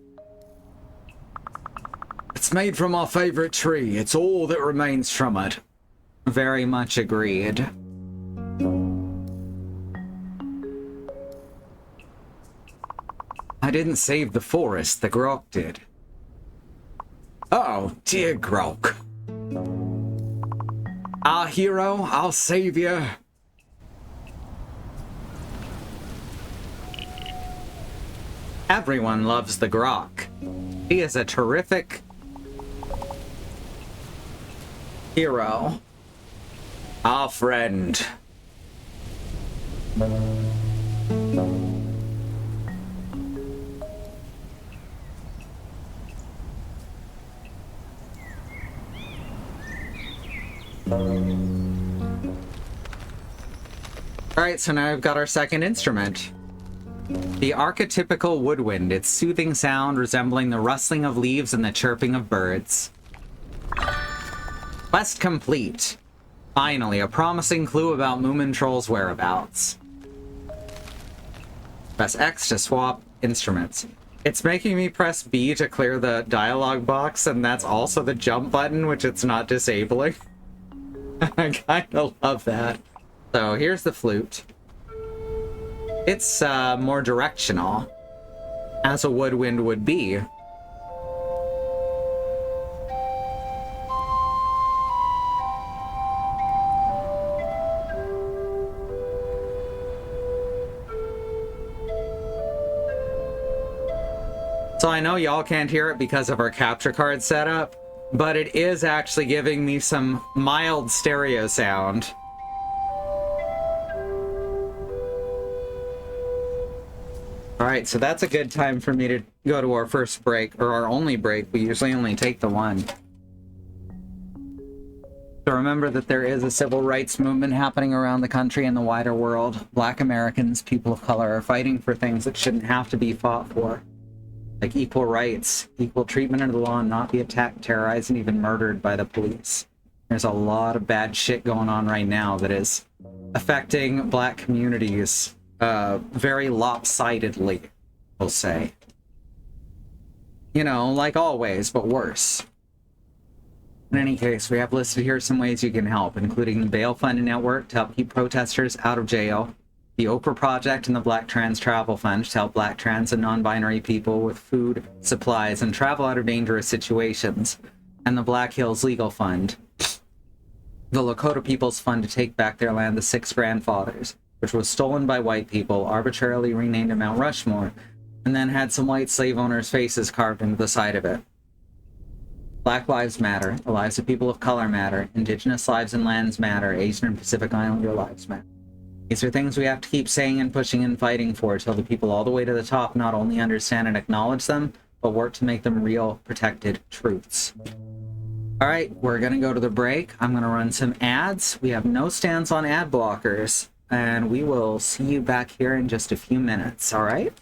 It's made from our favorite tree. It's all that remains from it. Very much agreed. I didn't save the forest, the Grok did. Oh, dear Grok. Our hero, our savior. Everyone loves the Grok. He is a terrific hero. Our friend. Alright, so now we've got our second instrument. The archetypical woodwind, its soothing sound resembling the rustling of leaves and the chirping of birds. Quest complete. Finally, a promising clue about Moomin Troll's whereabouts. Press X to swap instruments. It's making me press B to clear the dialogue box, and that's also the jump button, which it's not disabling. I kind of love that. So here's the flute. It's more directional, as a woodwind would be. So I know y'all can't hear it because of our capture card setup, but it is actually giving me some mild stereo sound. Alright, so that's a good time for me to go to our first break, or our only break. We usually only take the one. So remember that there is a civil rights movement happening around the country and the wider world. Black Americans, people of color, are fighting for things that shouldn't have to be fought for. Like equal rights, equal treatment under the law, and not be attacked, terrorized, and even murdered by the police. There's a lot of bad shit going on right now that is affecting black communities very lopsidedly, we'll say. You know, like always, but worse. In any case, we have listed here some ways you can help, including the Bail Fund Network to help keep protesters out of jail, the Oprah Project and the Black Trans Travel Fund to help Black trans and non-binary people with food, supplies, and travel out of dangerous situations, and the Black Hills Legal Fund, the Lakota People's Fund to take back their land, the Six Grandfathers, which was stolen by white people, arbitrarily renamed to Mount Rushmore, and then had some white slave owners' faces carved into the side of it. Black Lives Matter, the lives of people of color matter, Indigenous lives and lands matter, Asian and Pacific Islander lives matter. These are things we have to keep saying and pushing and fighting for till the people all the way to the top not only understand and acknowledge them, but work to make them real, protected truths. Alright, we're gonna go to the break. I'm gonna run some ads. We have no stance on ad blockers, and we will see you back here in just a few minutes, alright?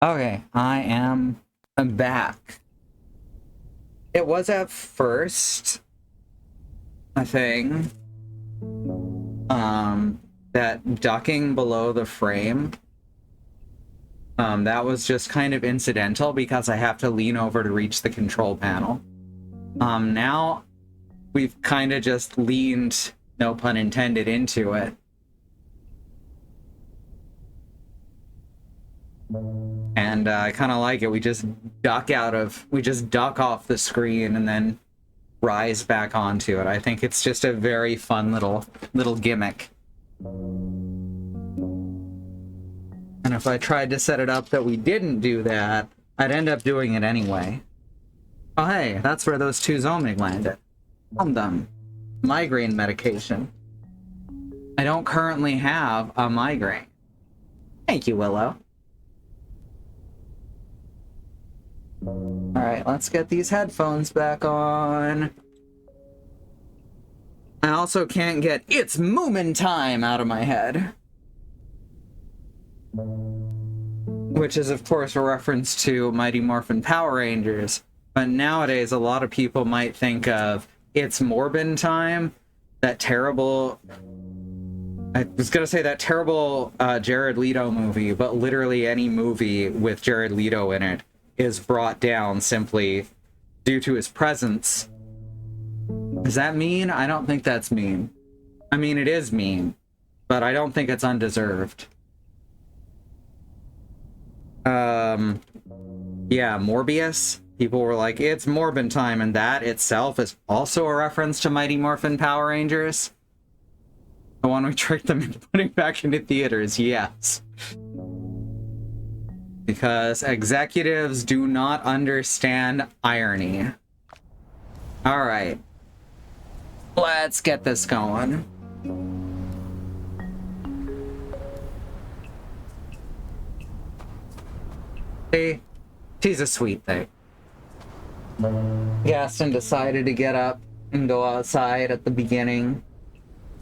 Okay, I'm back. It was at first a thing, that ducking below the frame, that was just kind of incidental because I have to lean over to reach the control panel. Now we've kind of just leaned, no pun intended, into it. And I kind of like it. We just duck off the screen and then rise back onto it. I think it's just a very fun little gimmick. And if I tried to set it up that we didn't do that, I'd end up doing it anyway. Oh hey, that's where those two zombie landed. On them. Migraine medication. I don't currently have a migraine. Thank you, Willow. Alright, let's get these headphones back on. I also can't get "It's Moomin Time" out of my head. Which is, of course, a reference to Mighty Morphin Power Rangers. But nowadays, a lot of people might think of "It's Morbin Time," that terrible... I was gonna say that terrible Jared Leto movie, but literally any movie with Jared Leto in it is brought down simply due to his presence. Is that mean? I don't think that's mean. I mean, it is mean, but I don't think it's undeserved. Yeah, Morbius. People were like, "It's Morbin Time," and that itself is also a reference to Mighty Morphin Power Rangers. The one we tricked them into putting back into theaters, yes. Because executives do not understand irony. Alright. Let's get this going. See? She's a sweet thing. Gaston decided to get up and go outside at the beginning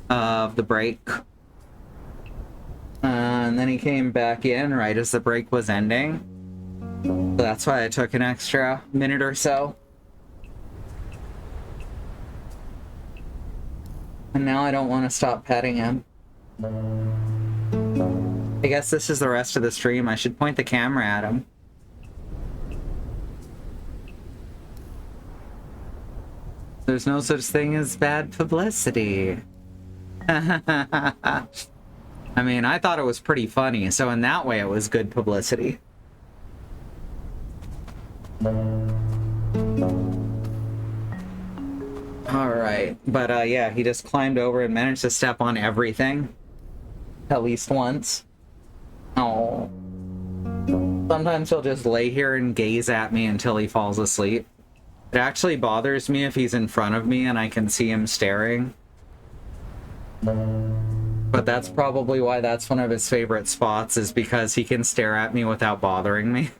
of the break. And then he came back in right as the break was ending. So that's why I took an extra minute or so. And now I don't want to stop petting him. I guess this is the rest of the stream. I should point the camera at him. There's no such thing as bad publicity. I mean, I thought it was pretty funny, so in that way it was good publicity. Alright, but yeah, he just climbed over and managed to step on everything. At least once. Oh. Sometimes he'll just lay here and gaze at me until he falls asleep. It actually bothers me if he's in front of me and I can see him staring. But that's probably why that's one of his favorite spots, is because he can stare at me without bothering me.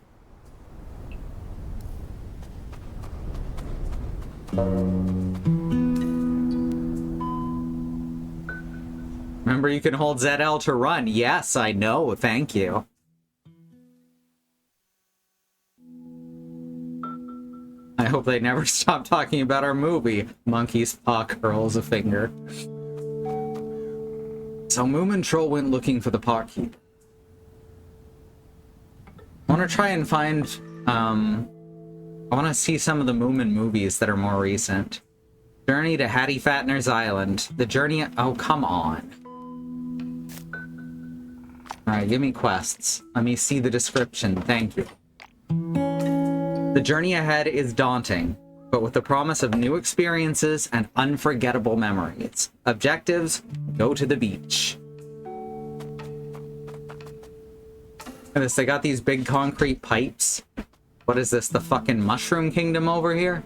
Remember, you can hold ZL to run. Yes, I know. Thank you. I hope they never stop talking about our movie. Monkey's paw curls a finger. So Moomin Troll went looking for the Parkkeeper. I want to try and find, I want to see some of the Moomin movies that are more recent. Journey to Hattie Fatner's Island. The Journey... Oh, come on. Alright, give me quests. Let me see the description. Thank you. The journey ahead is daunting, but with the promise of new experiences and unforgettable memories. Objectives: go to the beach. Look at this, they got these big concrete pipes. What is this, the fucking Mushroom Kingdom over here?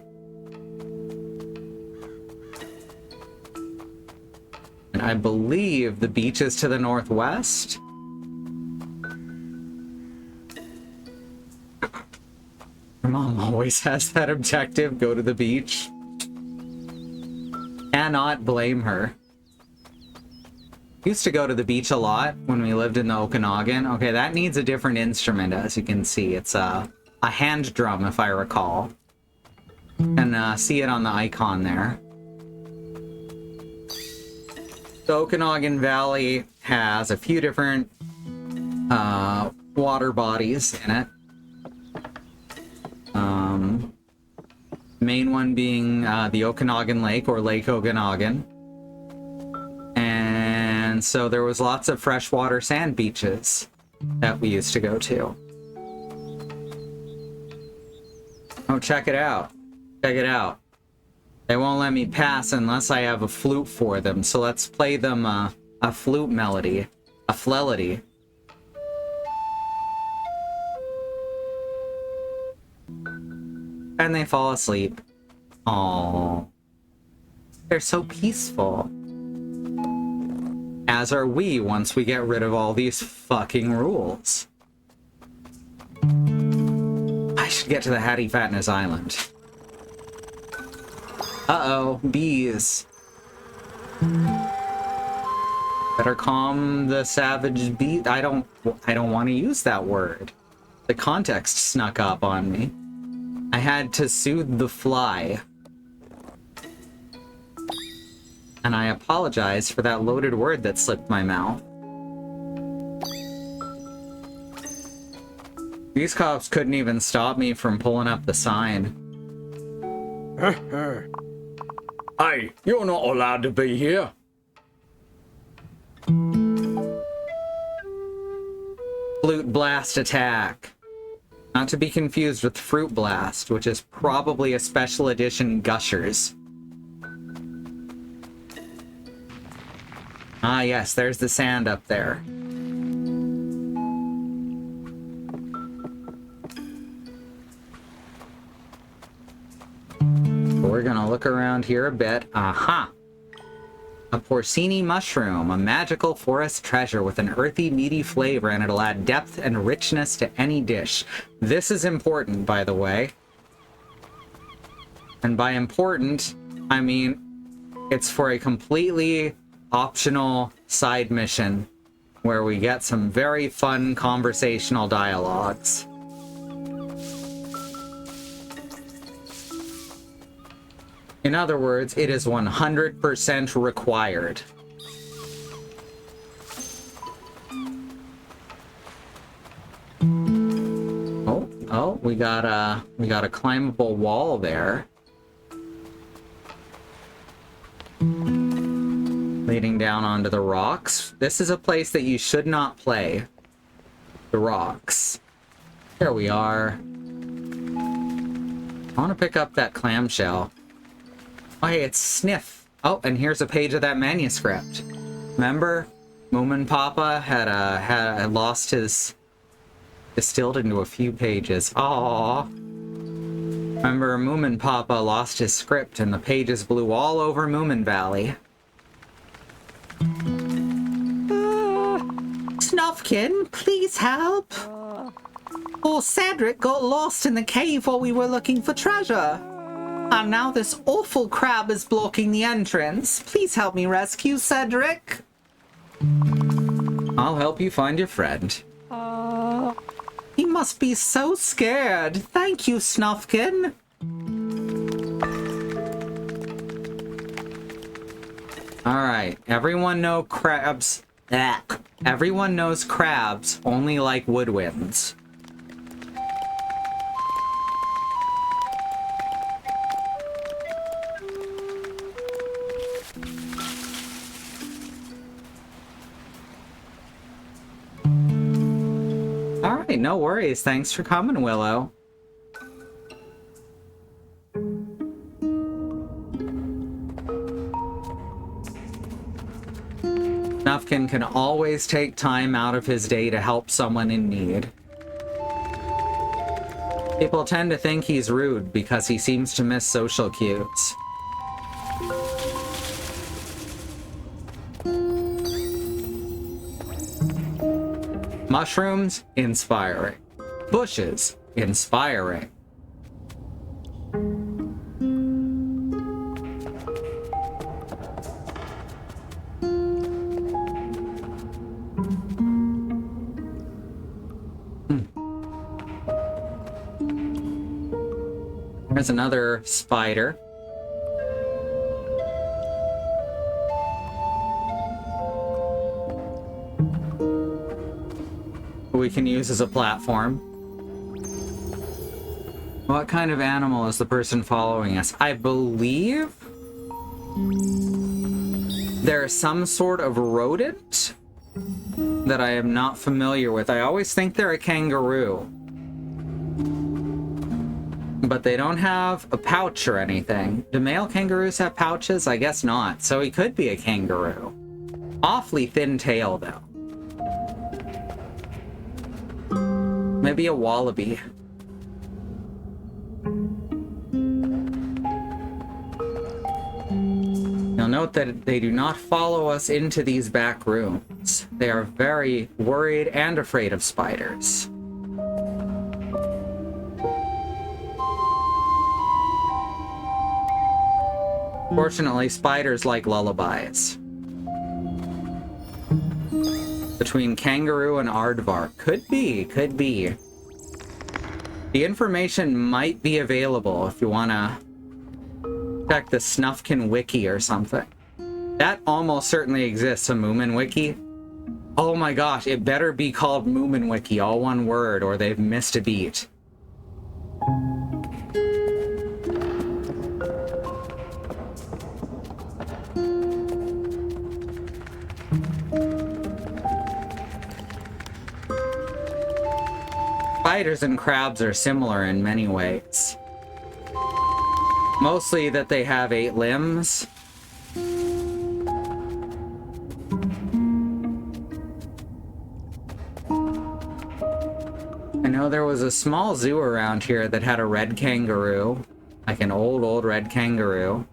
And I believe the beach is to the northwest. Your mom always has that objective, go to the beach. Cannot blame her. Used to go to the beach a lot when we lived in the Okanagan. Okay, that needs a different instrument, as you can see. It's a hand drum, if I recall. And see it on the icon there. The Okanagan Valley has a few different water bodies in it. Main one being the Okanagan Lake, or Lake Okanagan. And so there was lots of freshwater sand beaches that we used to go to. Oh, check it out. Check it out. They won't let me pass unless I have a flute for them, so let's play them a flute melody. A flelody. And they fall asleep. Aww. They're so peaceful. As are we once we get rid of all these fucking rules. I should get to the Hattie Fatness Island. Uh-oh, bees. Better calm the savage bee. I don't want to use that word. The context snuck up on me. I had to soothe the fly. And I apologize for that loaded word that slipped my mouth. These cops couldn't even stop me from pulling up the sign. Hey, you're not allowed to be here. Flute blast attack. Not to be confused with Fruit Blast, which is probably a special edition Gushers. Ah yes, there's the sand up there. We're gonna look around here a bit. Aha! A porcini mushroom, a magical forest treasure with an earthy, meaty flavor, and it'll add depth and richness to any dish. This is important, by the way. And by important, I mean it's for a completely optional side mission where we get some very fun conversational dialogues. In other words, it is 100% required. Oh, we got a climbable wall there. Leading down onto the rocks. This is a place that you should not play. The rocks. There we are. I want to pick up that clamshell. Oh, hey, it's Sniff. Oh, and here's a page of that manuscript. Remember, Moomin Papa had lost his... distilled into a few pages. Aww. Remember, Moomin Papa lost his script and the pages blew all over Moominvalley. Snufkin, please help. Poor Cedric got lost in the cave while we were looking for treasure. And now this awful crab is blocking the entrance. Please help me rescue Cedric. I'll help you find your friend. He must be so scared. Thank you, Snufkin. Alright, everyone know crabs. Everyone knows crabs only like woodwinds. Alright, no worries. Thanks for coming, Willow. Snufkin can always take time out of his day to help someone in need. People tend to think he's rude because he seems to miss social cues. Mushrooms, inspiring. Bushes, inspiring. There's another spider. We can use as a platform. What kind of animal is the person following us? I believe there's some sort of rodent that I am not familiar with. I always think they're a kangaroo. But they don't have a pouch or anything. Do male kangaroos have pouches? I guess not. So he could be a kangaroo. Awfully thin tail, though. Maybe a wallaby. You'll note that they do not follow us into these back rooms. They are very worried and afraid of spiders. Fortunately, spiders like lullabies. Between kangaroo and aardvark. Could be, could be. The information might be available if you want to check the Snufkin wiki or something. That almost certainly exists, a Moomin wiki. Oh my gosh, it better be called Moomin wiki, all one word, or they've missed a beat. Spiders and crabs are similar in many ways. Mostly that they have 8 limbs. I know there was a small zoo around here that had a red kangaroo. Like an old red kangaroo.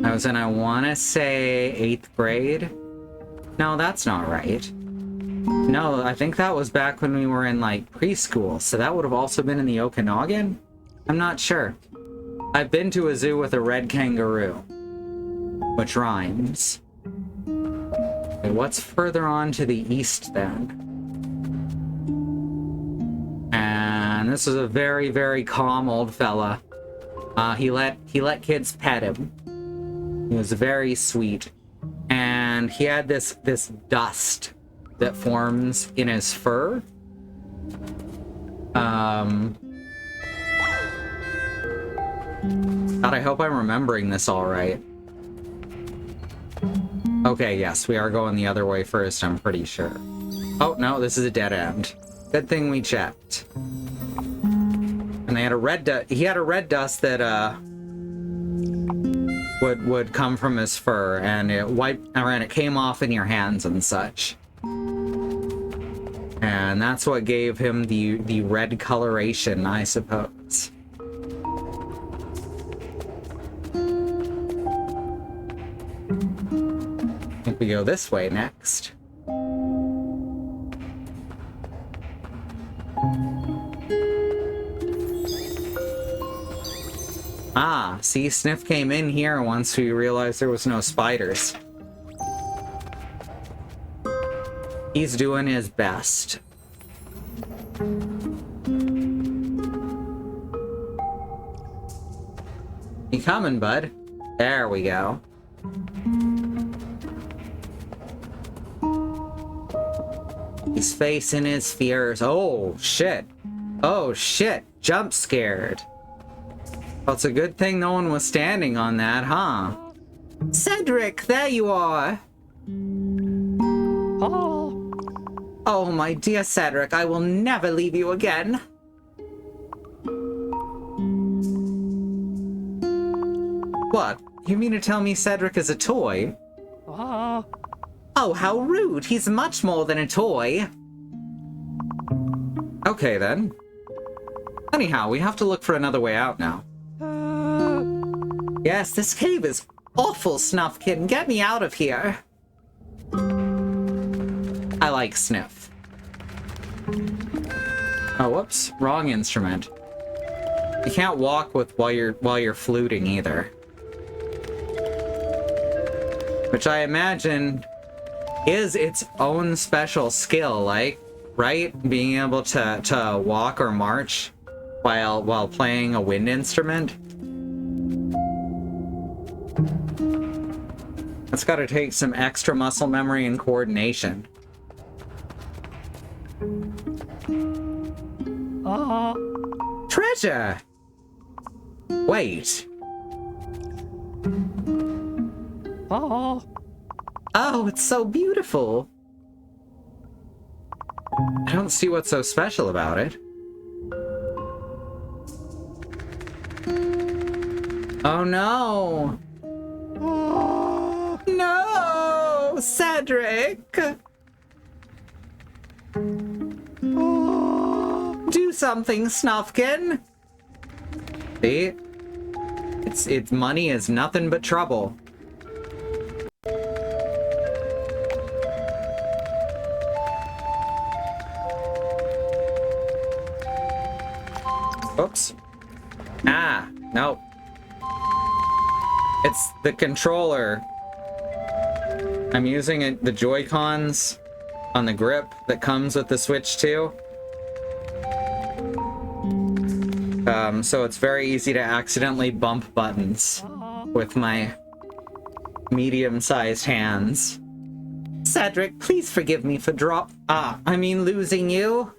I was in, I want to say, 8th grade. No, that's not right. No, I think that was back when we were in, like, preschool, so that would have also been in the Okanagan? I'm not sure. I've been to a zoo with a red kangaroo, which rhymes. Okay, what's further on to the east, then? And this is a very, very calm old fella. He let kids pet him. He was very sweet. And he had this dust that forms in his fur. God, I hope I'm remembering this all right. Okay, yes, we are going the other way first, I'm pretty sure. Oh, no, this is a dead end. Good thing we checked. And they had a he had a red dust that, would come from his fur, and it came off in your hands and such. And that's what gave him the red coloration, I suppose. I think we go this way next. Ah, see, Sniff came in here once we realized there was no spiders. He's doing his best. You coming, bud? There we go. He's facing his fears. Oh, shit. Oh, shit. Jump scared. Well, it's a good thing no one was standing on that, huh? Cedric, there you are. Oh. Oh, my dear Cedric, I will never leave you again. What? You mean to tell me Cedric is a toy? Oh. Oh, how rude. He's much more than a toy. Okay, then. Anyhow, we have to look for another way out now. Yes, this cave is awful, Snuffkin. Get me out of here. I like Sniff. Oh, whoops. Wrong instrument. You can't walk with while you're fluting either. Which I imagine is its own special skill, like, right? Being able to walk or march while playing a wind instrument. That's got to take some extra muscle memory and coordination. Treasure! Wait. Oh. Oh, it's so beautiful. I don't see what's so special about it. Oh no! No! Cedric! Do something, Snufkin! See? It's money is nothing but trouble. Oops. Ah, no. It's the controller. I'm using the Joy-Cons on the grip that comes with the Switch 2. So it's very easy to accidentally bump buttons with my medium-sized hands. Cedric, please forgive me for losing you.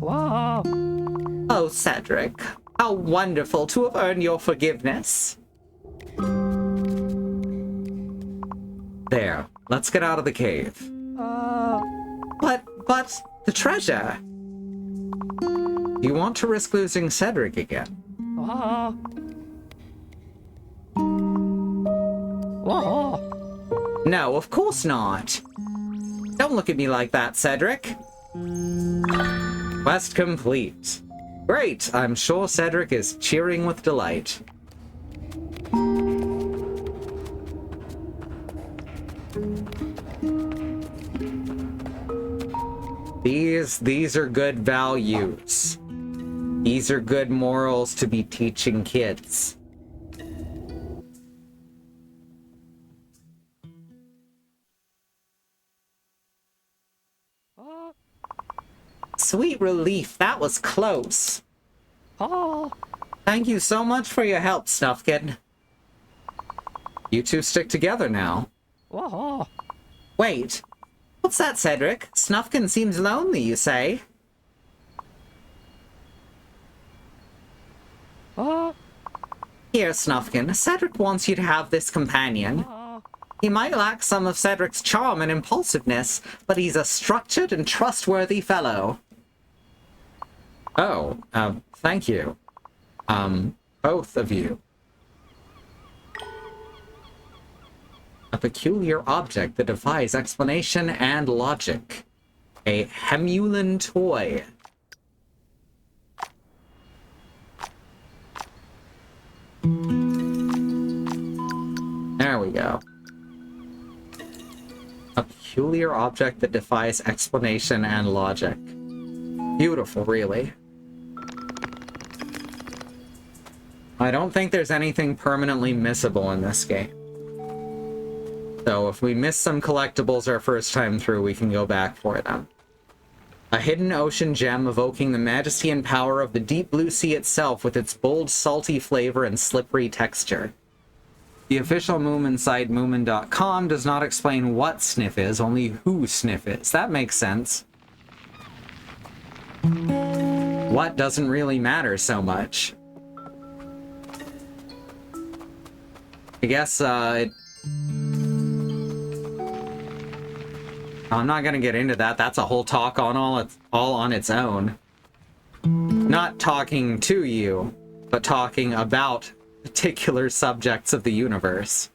Wow. Oh, Cedric, how wonderful to have earned your forgiveness. There, let's get out of the cave. But the treasure. Do you want to risk losing Cedric again? Wow. No, of course not. Don't look at me like that, Cedric. Quest complete. Great, I'm sure Cedric is cheering with delight. These are good values. These are good morals to be teaching kids. Sweet relief, that was close. Thank you so much for your help, Snufkin. You two stick together now. Wait, what's that, Cedric? Snufkin seems lonely, you say? Here, Snufkin, Cedric wants you to have this companion. He might lack some of Cedric's charm and impulsiveness, but he's a structured and trustworthy fellow. Oh, thank you. Both of you. A peculiar object that defies explanation and logic. A Hemulan toy. There we go. A peculiar object that defies explanation and logic. Beautiful, really. I don't think there's anything permanently missable in this game. So if we miss some collectibles our first time through, we can go back for them. A hidden ocean gem evoking the majesty and power of the deep blue sea itself with its bold, salty flavor and slippery texture. The official Moomin site, Moomin.com, does not explain what Sniff is, only who Sniff is. That makes sense. What doesn't really matter so much. I guess, I'm not gonna get into that. That's a whole talk on all on its own. Not talking to you, but talking about particular subjects of the universe.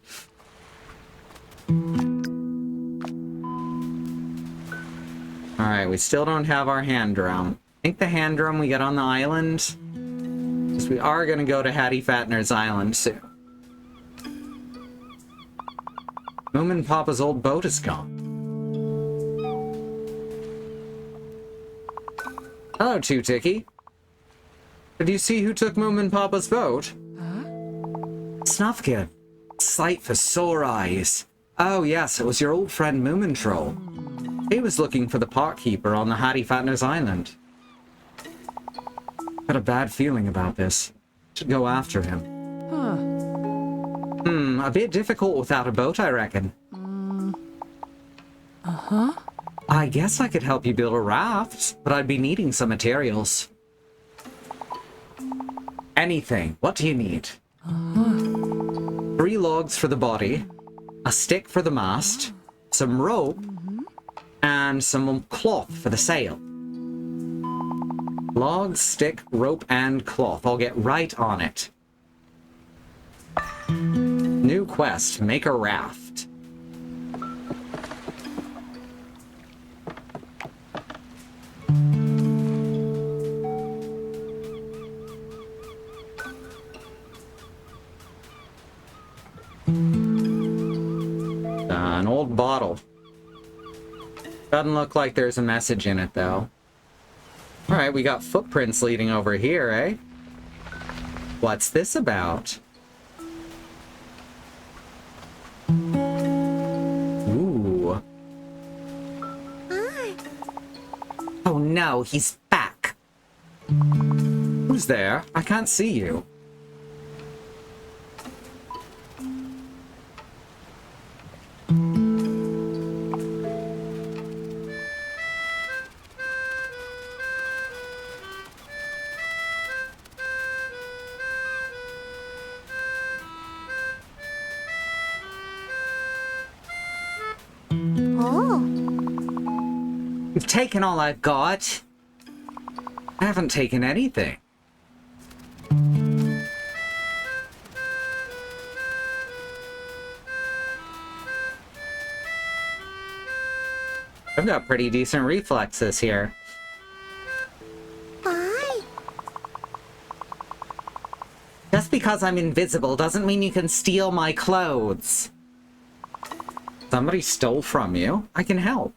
Alright, we still don't have our hand drum. I think the hand drum we get on the island, because we are gonna go to Hattie Fatner's island soon. Moomin Papa's old boat is gone. Hello, Two-Ticky. Did you see who took Moomin Papa's boat? Snufkin. Sight for sore eyes. Oh yes, it was your old friend Moomin Troll. He was looking for the park keeper on the Hattie Fatner's island. Got a bad feeling about this. Should go after him. Huh. A bit difficult without a boat, I reckon. Uh-huh. I guess I could help you build a raft, but I'd be needing some materials. Anything. What do you need? 3 logs for the body, a stick for the mast, some rope, and some cloth for the sail. Log, stick, rope, and cloth. I'll get right on it. New quest. Make a raft. An old bottle. Doesn't look like there's a message in it, though. Alright, we got footprints leading over here, eh? What's this about? Ooh. Oh no, he's back. Who's there? I can't see you. You've taken all I've got. I haven't taken anything. I've got pretty decent reflexes here. Why? Just because I'm invisible doesn't mean you can steal my clothes. Somebody stole from you. I can help.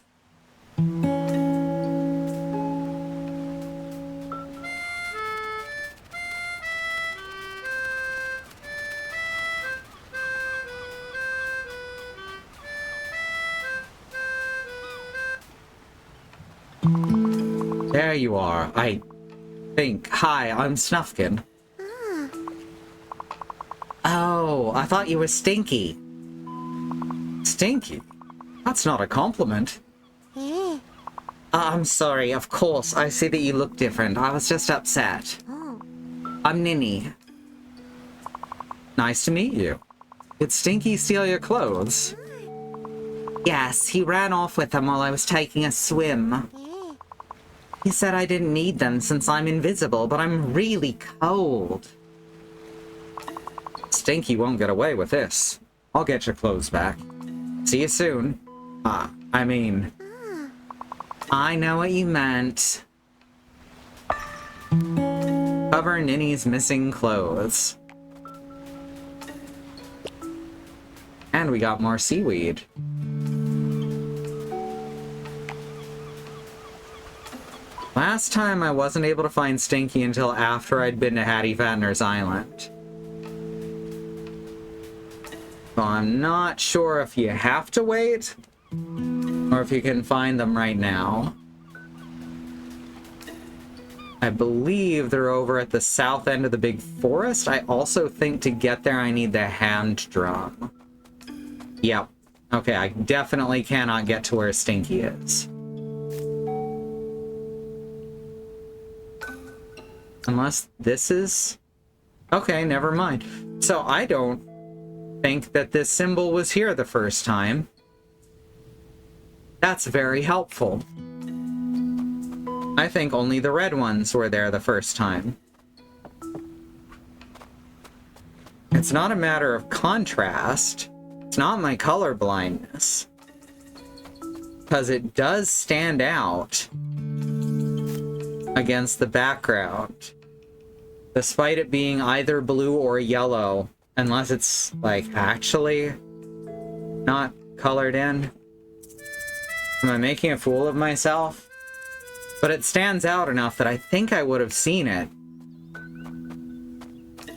There you are. I think. Hi, I'm Snufkin. Oh, I thought you were Stinky. Stinky? That's not a compliment. Eh. I'm sorry, of course. I see that you look different. I was just upset. Oh. I'm Ninny. Nice to meet you. Did Stinky steal your clothes? Yes, he ran off with them while I was taking a swim. Eh. He said I didn't need them since I'm invisible, but I'm really cold. Stinky won't get away with this. I'll get your clothes back. See you soon. I mean... I know what you meant. Cover Ninny's missing clothes. And we got more seaweed. Last time I wasn't able to find Stinky until after I'd been to Hattie Vatner's Island. So I'm not sure if you have to wait, or if you can find them right now. I believe they're over at the south end of the big forest. I also think to get there I need the hand drum. Yep. Okay, I definitely cannot get to where Stinky is. Unless this is... Okay, never mind. So I don't think that this symbol was here the first time. That's very helpful. I think only the red ones were there the first time. It's not a matter of contrast. It's not my color blindness. Because it does stand out against the background. Despite it being either blue or yellow. Unless it's, like, actually not colored in. Am I making a fool of myself? But it stands out enough that I think I would have seen it.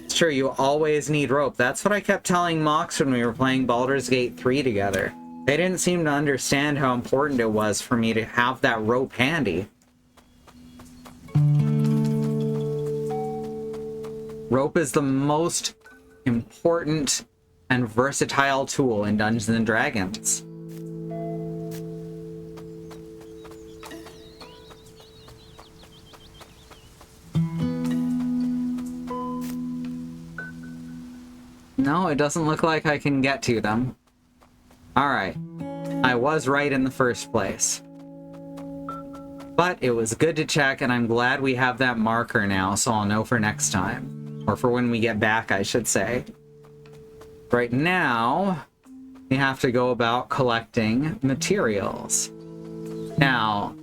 It's true, you always need rope. That's what I kept telling Mox when we were playing Baldur's Gate 3 together. They didn't seem to understand how important it was for me to have that rope handy. Rope is the most important and versatile tool in Dungeons and Dragons. No, it doesn't look like I can get to them. Alright. I was right in the first place. But it was good to check, and I'm glad we have that marker now, so I'll know for next time. Or for when we get back, I should say. Right now, we have to go about collecting materials. Now,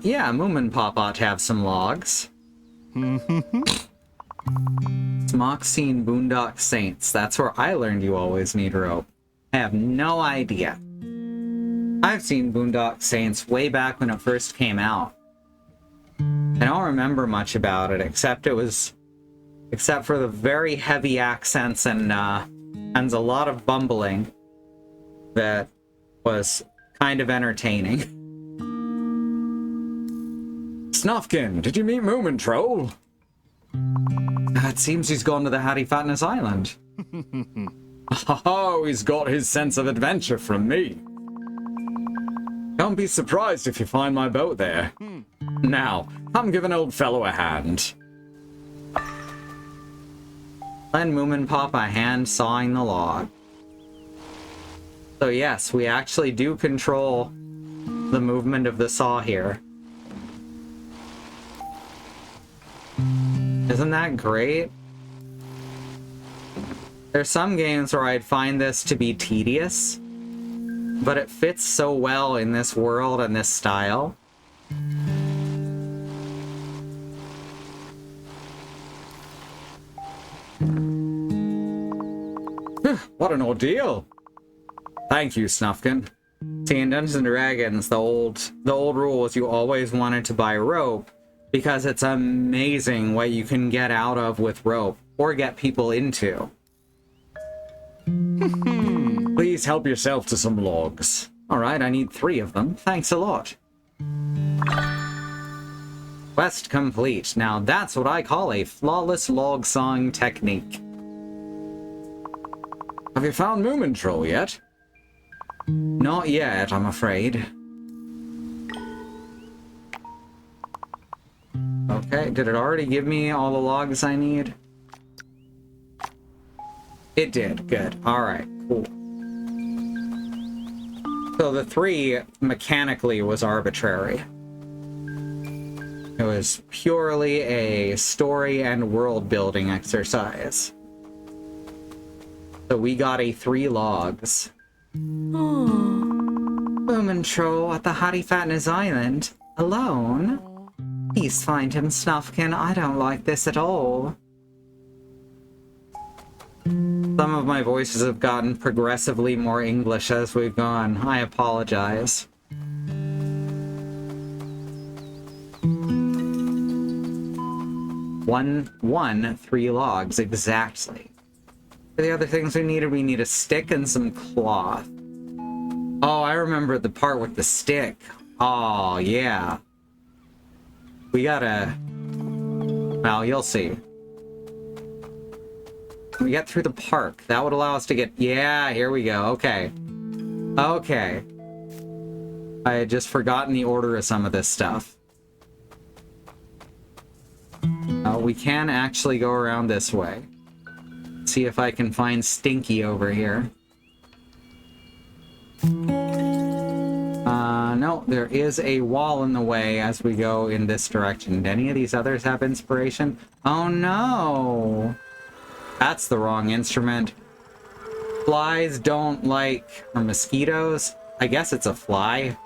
yeah, Moominpop ought to have some logs. Smoxine Boondock Saints. That's where I learned you always need rope. I have no idea. I've seen Boondock Saints way back when it first came out. I don't remember much about it, except for the very heavy accents and a lot of bumbling that was kind of entertaining. Snufkin, did you meet Moomin Troll? It seems he's gone to the Hattie Fatness Island. Oh, he's got his sense of adventure from me. Don't be surprised if you find my boat there. Now, come give an old fellow a hand. Lend Moominpop a hand sawing the log. So yes, we actually do control the movement of the saw here. Isn't that great? There's some games where I'd find this to be tedious, but it fits so well in this world and this style. What an ordeal! Thank you, Snufkin. See, in Dungeons and Dragons, the old rule was you always wanted to buy rope because it's amazing what you can get out of with rope or get people into. Please help yourself to some logs. Alright, I need 3 of them. Thanks a lot. Quest complete. Now that's what I call a flawless log sawing technique. Have you found Moomin Troll yet? Not yet, I'm afraid. Okay, did it already give me all the logs I need? It did, good. Alright, cool. So the 3 mechanically was arbitrary. It was purely a story and world building exercise. So we got a 3 logs. Moomin Troll at the Hattie Fatness Island, alone? Please find him, Snufkin. I don't like this at all. Some of my voices have gotten progressively more English as we've gone. I apologize. One, 3 logs, exactly. For the other things we need a stick and some cloth. Oh, I remember the part with the stick. Oh, yeah. We gotta... Well, you'll see. We get through the park. That would allow us to get... Yeah, here we go. Okay. Okay. I had just forgotten the order of some of this stuff. We can actually go around this way. See if I can find Stinky over here. No, there is a wall in the way as we go in this direction. Did any of these others have inspiration? Oh no! That's the wrong instrument. Flies don't like... Or mosquitoes? I guess it's a fly.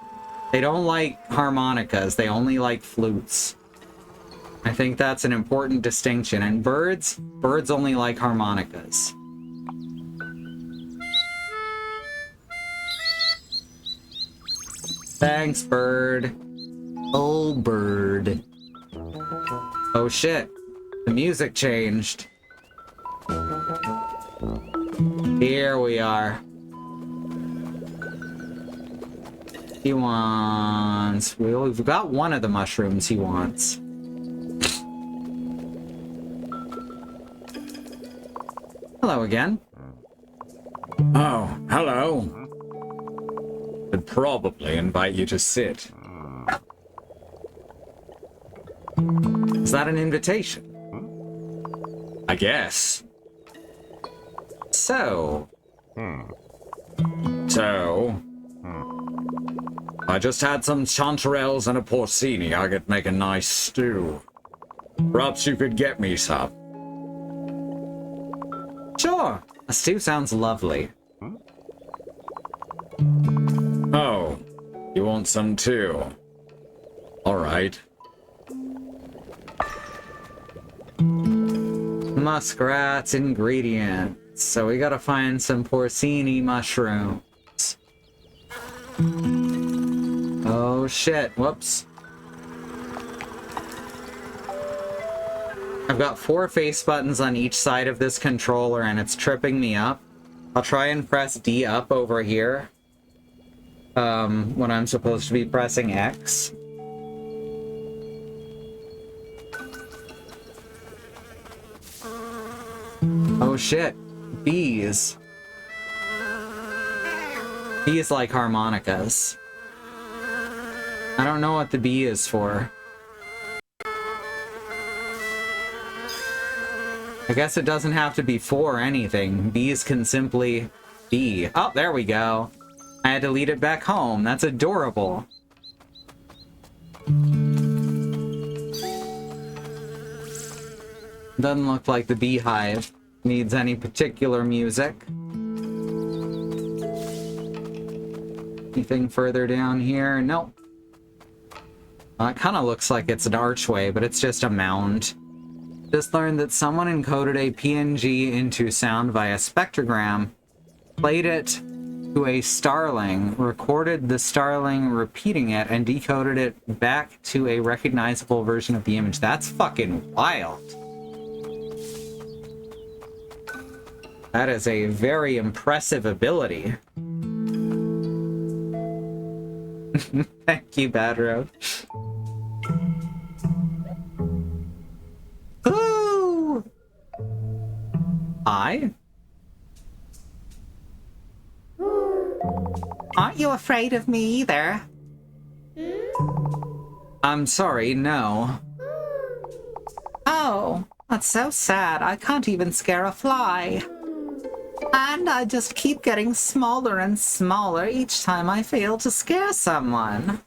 They don't like harmonicas, they only like flutes. I think that's an important distinction. And birds? Birds only like harmonicas. Thanks, bird. Oh, bird. Oh, shit. The music changed. Here we are. He wants... We've got one of the mushrooms he wants. Hello again. Oh, hello. I'd probably invite you to sit. Is that an invitation? I guess. So, So, I just had some chanterelles and a porcini. I could make a nice stew. Perhaps you could get me some. sure. A stew sounds lovely. Oh, you want some too? Alright. Muskrat's ingredients. So we gotta find some porcini mushrooms. Oh shit, whoops. I've got 4 face buttons on each side of this controller and it's tripping me up. I'll try and press D up over here. When I'm supposed to be pressing X. Oh shit. Bees. Bees like harmonicas. I don't know what the B is for. I guess it doesn't have to be for anything. Bees can simply be. Oh, there we go. I had to lead it back home. That's adorable. Doesn't look like the beehive needs any particular music. Anything further down here? Nope. It kind of looks like it's an archway, but it's just a mound. Just learned that someone encoded a PNG into sound via spectrogram, played it to a starling, recorded the starling repeating it, and decoded it back to a recognizable version of the image. That's fucking wild. That is a very impressive ability. Thank you, Bad Road. Ooh! Hi? Aren't you afraid of me either? I'm sorry, no. Oh, that's so sad. I can't even scare a fly. And I just keep getting smaller and smaller each time I fail to scare someone.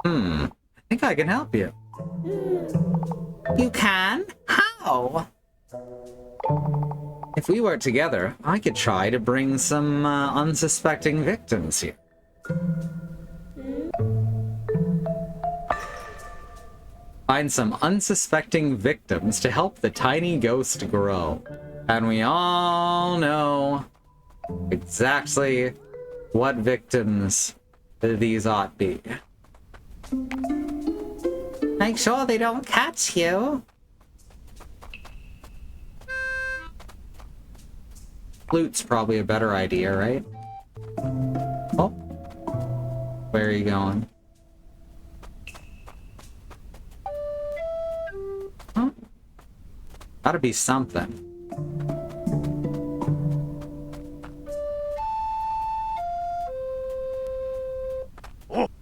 I think I can help you. You can? How? If we work together, I could try to bring some unsuspecting victims here. Find some unsuspecting victims to help the tiny ghost grow. And we all know exactly what victims these ought be. Make sure they don't catch you. Flute's probably a better idea, right? Oh. Where are you going? Huh? Gotta be something.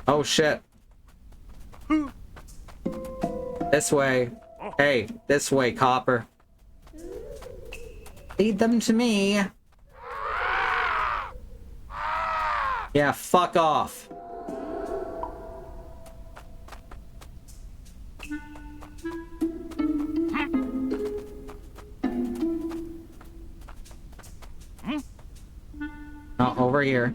Oh shit. This way. Hey, this way, Copper. Lead them to me. Yeah, fuck off. Oh, over here.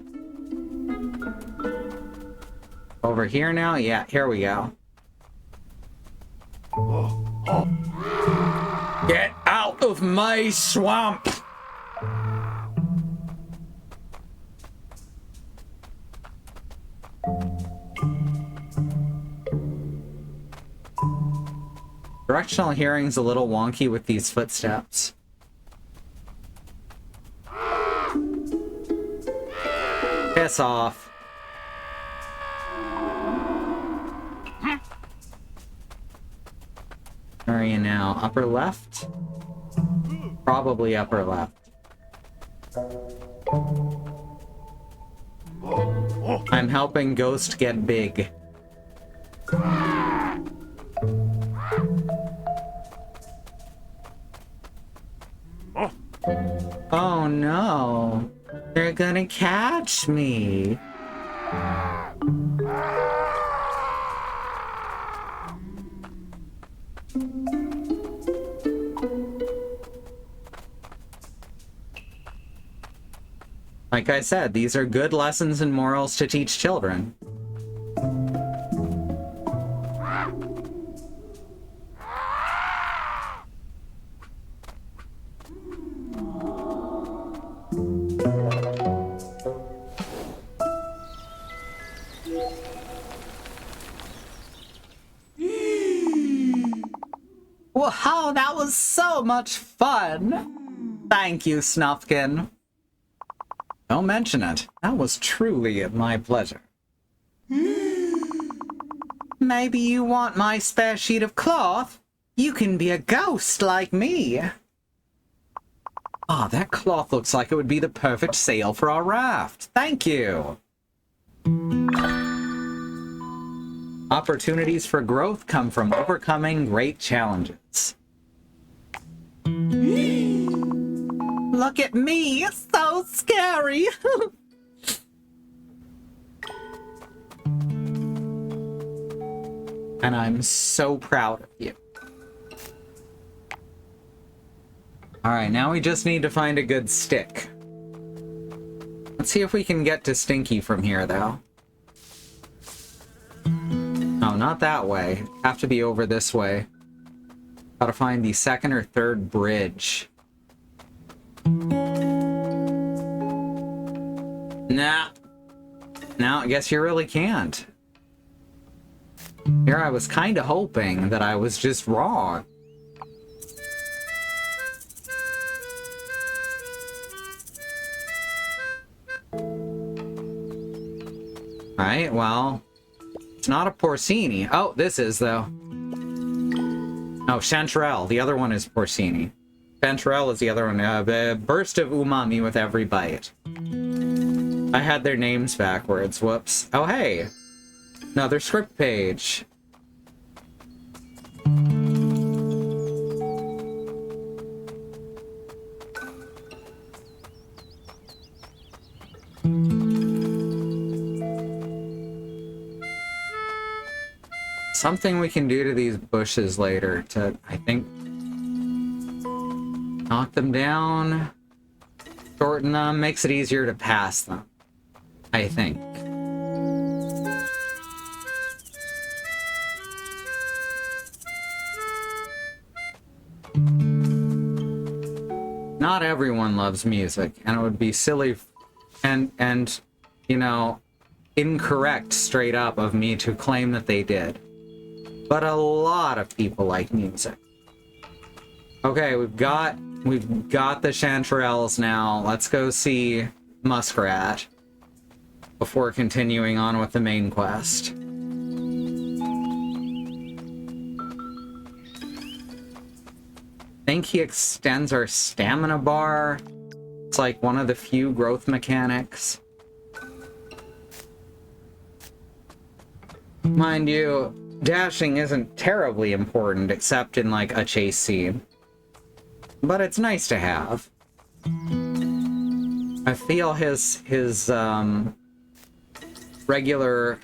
Over here now? Yeah, here we go. Get out of my swamp! Directional hearing's a little wonky with these footsteps. Piss off. Where are you now? Upper left? Probably upper left. I'm helping Ghost get big. Oh no. They're gonna catch me. Like I said, these are good lessons and morals to teach children. Wow, that was so much fun! Thank you, Snufkin. Don't mention it. That was truly my pleasure. Maybe you want my spare sheet of cloth? You can be a ghost like me. Ah, that cloth looks like it would be the perfect sail for our raft. Thank you. Opportunities for growth come from overcoming great challenges. Look at me, it's so scary. And I'm so proud of you. Alright, now we just need to find a good stick. Let's see if we can get to Stinky from here, though. No, not that way. Have to be over this way. Gotta find the second or third bridge. Nah. No, I guess you really can't. Here I was kind of hoping that I was just wrong. Alright, well, it's not a porcini. Oh, this is, though. Oh, chanterelle. The other one is porcini. Chanterelle is the other one. The burst of umami with every bite. I had their names backwards. Whoops. Oh, hey. Another script page. Something we can do to these bushes later to, I think, knock them down, shorten them, makes it easier to pass them, I think. Not everyone loves music, and it would be silly and you know, incorrect straight up of me to claim that they did. But a lot of people like music. Okay, we've got the chanterelles now. Let's go see Muskrat before continuing on with the main quest. I think he extends our stamina bar. It's like one of the few growth mechanics. Mind you, dashing isn't terribly important except in like a chase scene. But it's nice to have. I feel his regular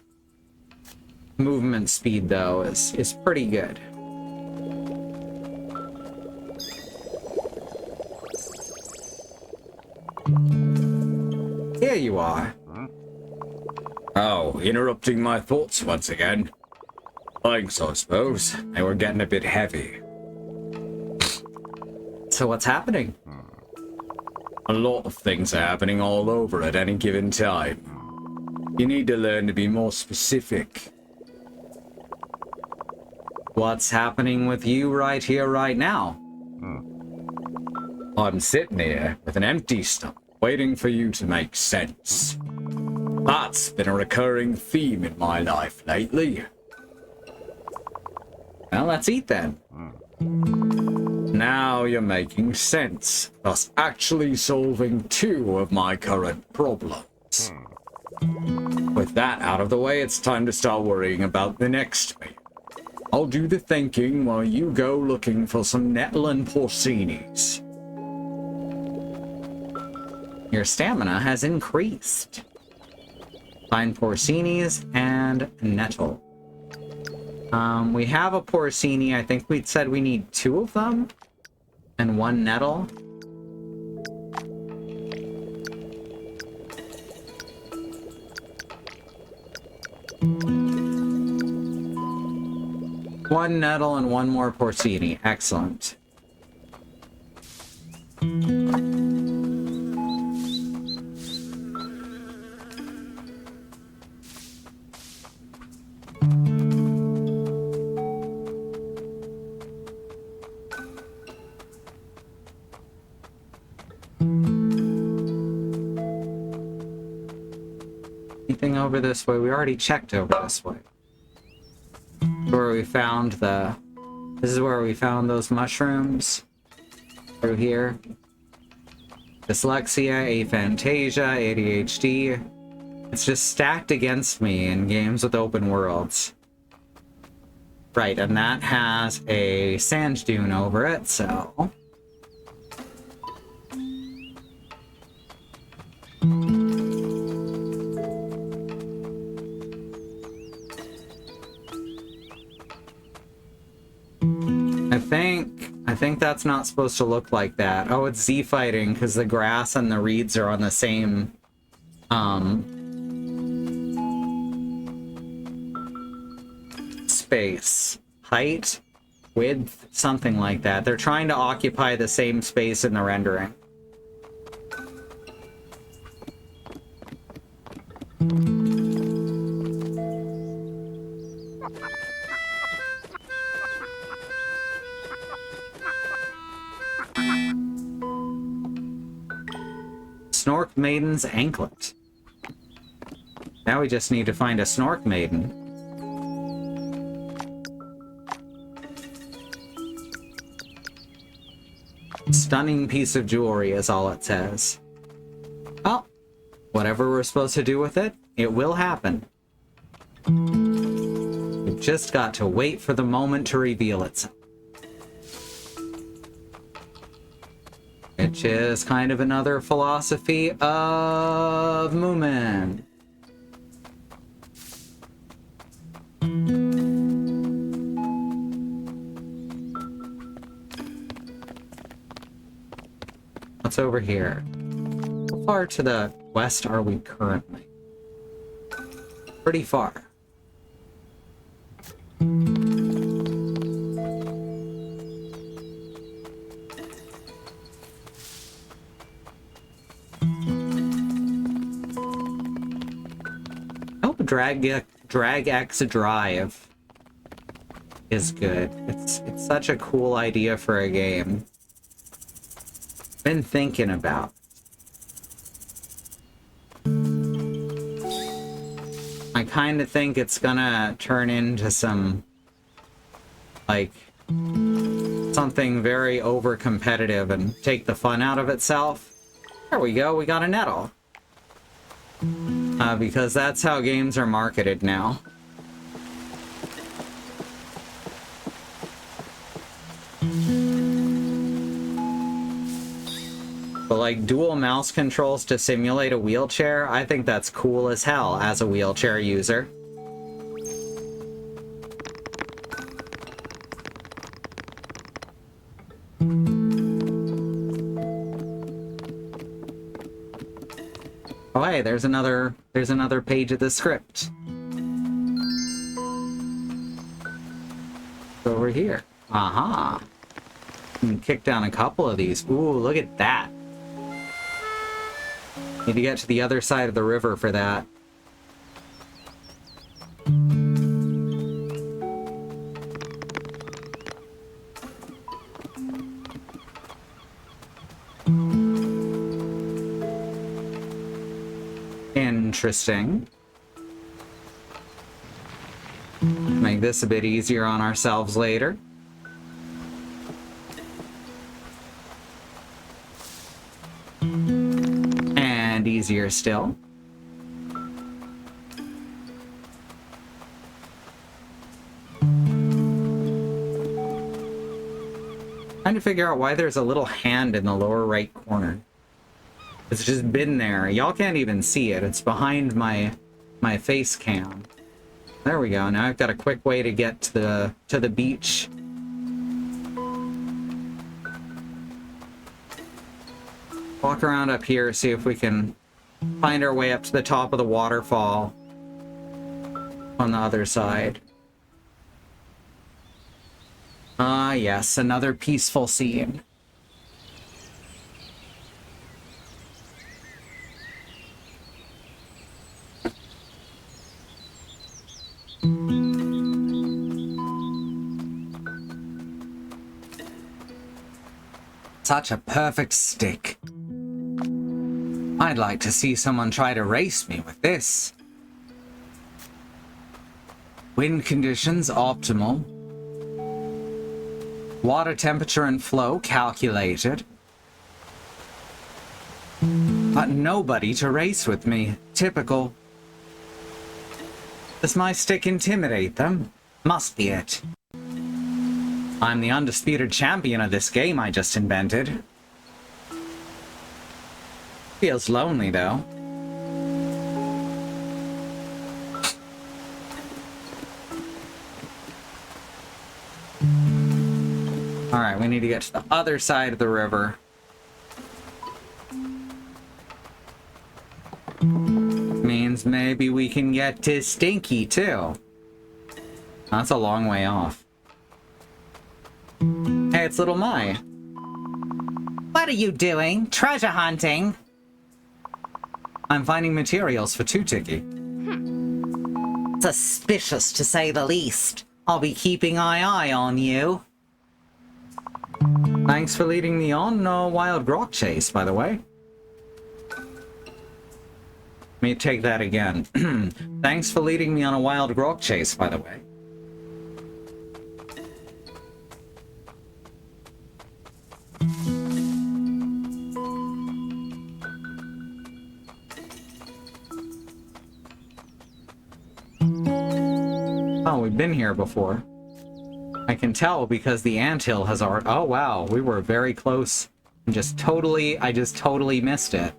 movement speed though is pretty good. Here you are. Oh, interrupting my thoughts once again. Thanks, I suppose. They were getting a bit heavy. So what's happening? A lot of things are happening all over at any given time. You need to learn to be more specific. What's happening with you right here, right now? I'm sitting here with an empty stomach, waiting for you to make sense. That's been a recurring theme in my life lately. Well, let's eat then. Now you're making sense, thus actually solving two of my current problems. With that out of the way, it's time to start worrying about the next meal. I'll do the thinking while you go looking for some nettle and porcinis. Your stamina has increased. Find porcinis and nettle. We have a porcini. I think we said we need 2 of them and 1 nettle. One nettle and 1 more porcini. Excellent. Anything over this way? We already checked over this way. Where we found the... This is where we found those mushrooms. Through here. Dyslexia, aphantasia, ADHD. It's just stacked against me in games with open worlds. Right, and that has a sand dune over it, so... I think that's not supposed to look like that. Oh, it's Z fighting because the grass and the reeds are on the same space. Height, width, something like that. They're trying to occupy the same space in the rendering. Snork Maiden's anklet. Now we just need to find a Snork Maiden. Stunning piece of jewelry is all it says. Well, whatever we're supposed to do with it, it will happen. We've just got to wait for the moment to reveal itself. Which is kind of another philosophy of Moomin. What's over here? How far to the west are we currently? Pretty far. Drag X Drive is good. It's such a cool idea for a game. Been thinking about. I kind of think it's gonna turn into some, like, something very over competitive and take the fun out of itself. There we go, we got a nettle. Because that's how games are marketed now. But like dual mouse controls to simulate a wheelchair, I think that's cool as hell as a wheelchair user. Oh hey, there's another page of the script. Over here. Aha. Can kick down a couple of these. Ooh, look at that. Need to get to the other side of the river for that. Interesting. Make this a bit easier on ourselves later. and easier still. Trying to figure out why there's a little hand in the lower right corner. It's just been there. Y'all can't even see it. It's behind my face cam. There we go. Now I've got a quick way to get to the beach. Walk around up here, see if we can find our way up to the top of the waterfall on the other side. Ah, yes, another peaceful scene. Such a perfect stick. I'd like to see someone try to race me with this. Wind conditions optimal. Water temperature and flow calculated. But nobody to race with me. Typical. Does my stick intimidate them? Must be it. I'm the undisputed champion of this game I just invented. Feels lonely, though. Alright, we need to get to the other side of the river. Means maybe we can get to Stinky, too. That's a long way off. Hey, it's little Mai. What are you doing? Treasure hunting? I'm finding materials for Two-Tiki. Suspicious, to say the least. I'll be keeping eye on you. Thanks for leading me on a wild grok chase, by the way. Let me take that again. Thanks for leading me on a wild grok chase, by the way. Oh, we've been here before. I can tell because the anthill has already... Oh, wow. We were very close. I just totally missed it.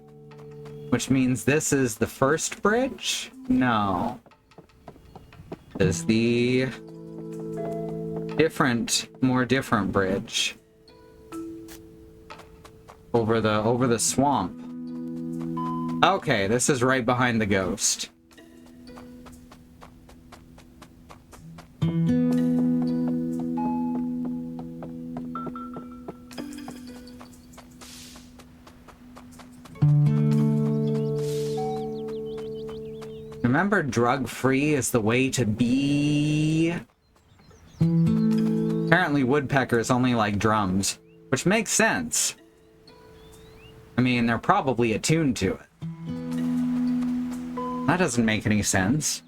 Which means this is the first bridge? No. This is the... more different bridge. Over the swamp. Okay, this is right behind the ghost. Remember, drug-free is the way to be. Apparently woodpeckers only like drums, which makes sense. I mean, they're probably attuned to it. That doesn't make any sense.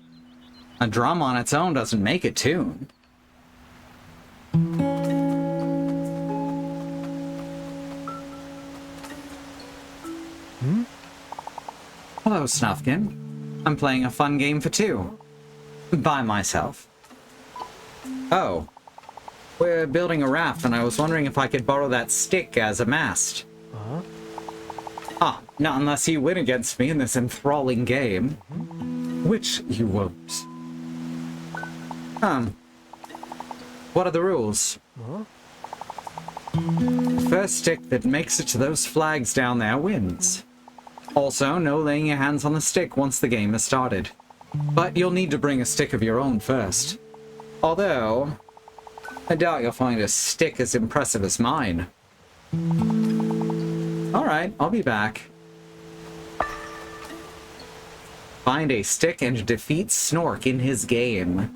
A drum on its own doesn't make a tune. Hello, Snufkin. I'm playing a fun game for two. By myself. Oh. We're building a raft, and I was wondering if I could borrow that stick as a mast. Ah, not unless you win against me in this enthralling game. Which you won't. What are the rules? The first stick that makes it to those flags down there wins. Also, no laying your hands on the stick once the game has started. But you'll need to bring a stick of your own first. Although, I doubt you'll find a stick as impressive as mine. Alright, I'll be back. Find a stick and defeat Snork in his game.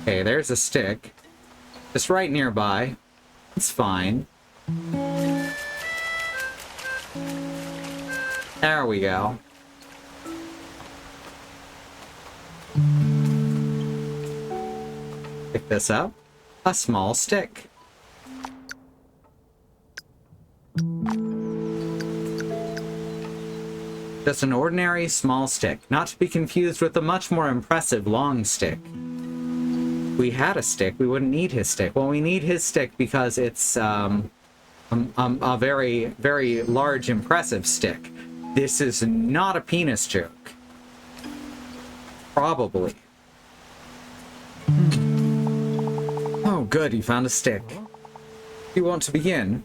Okay, there's a stick. Just right nearby. It's fine. There we go. Pick this up. A small stick. Just an ordinary small stick, not to be confused with the much more impressive long stick. If we had a stick, we wouldn't need his stick. Well, we need his stick because it's a very, very large, impressive stick. This is not a penis joke. Probably. Oh, good, you found a stick. You want to begin?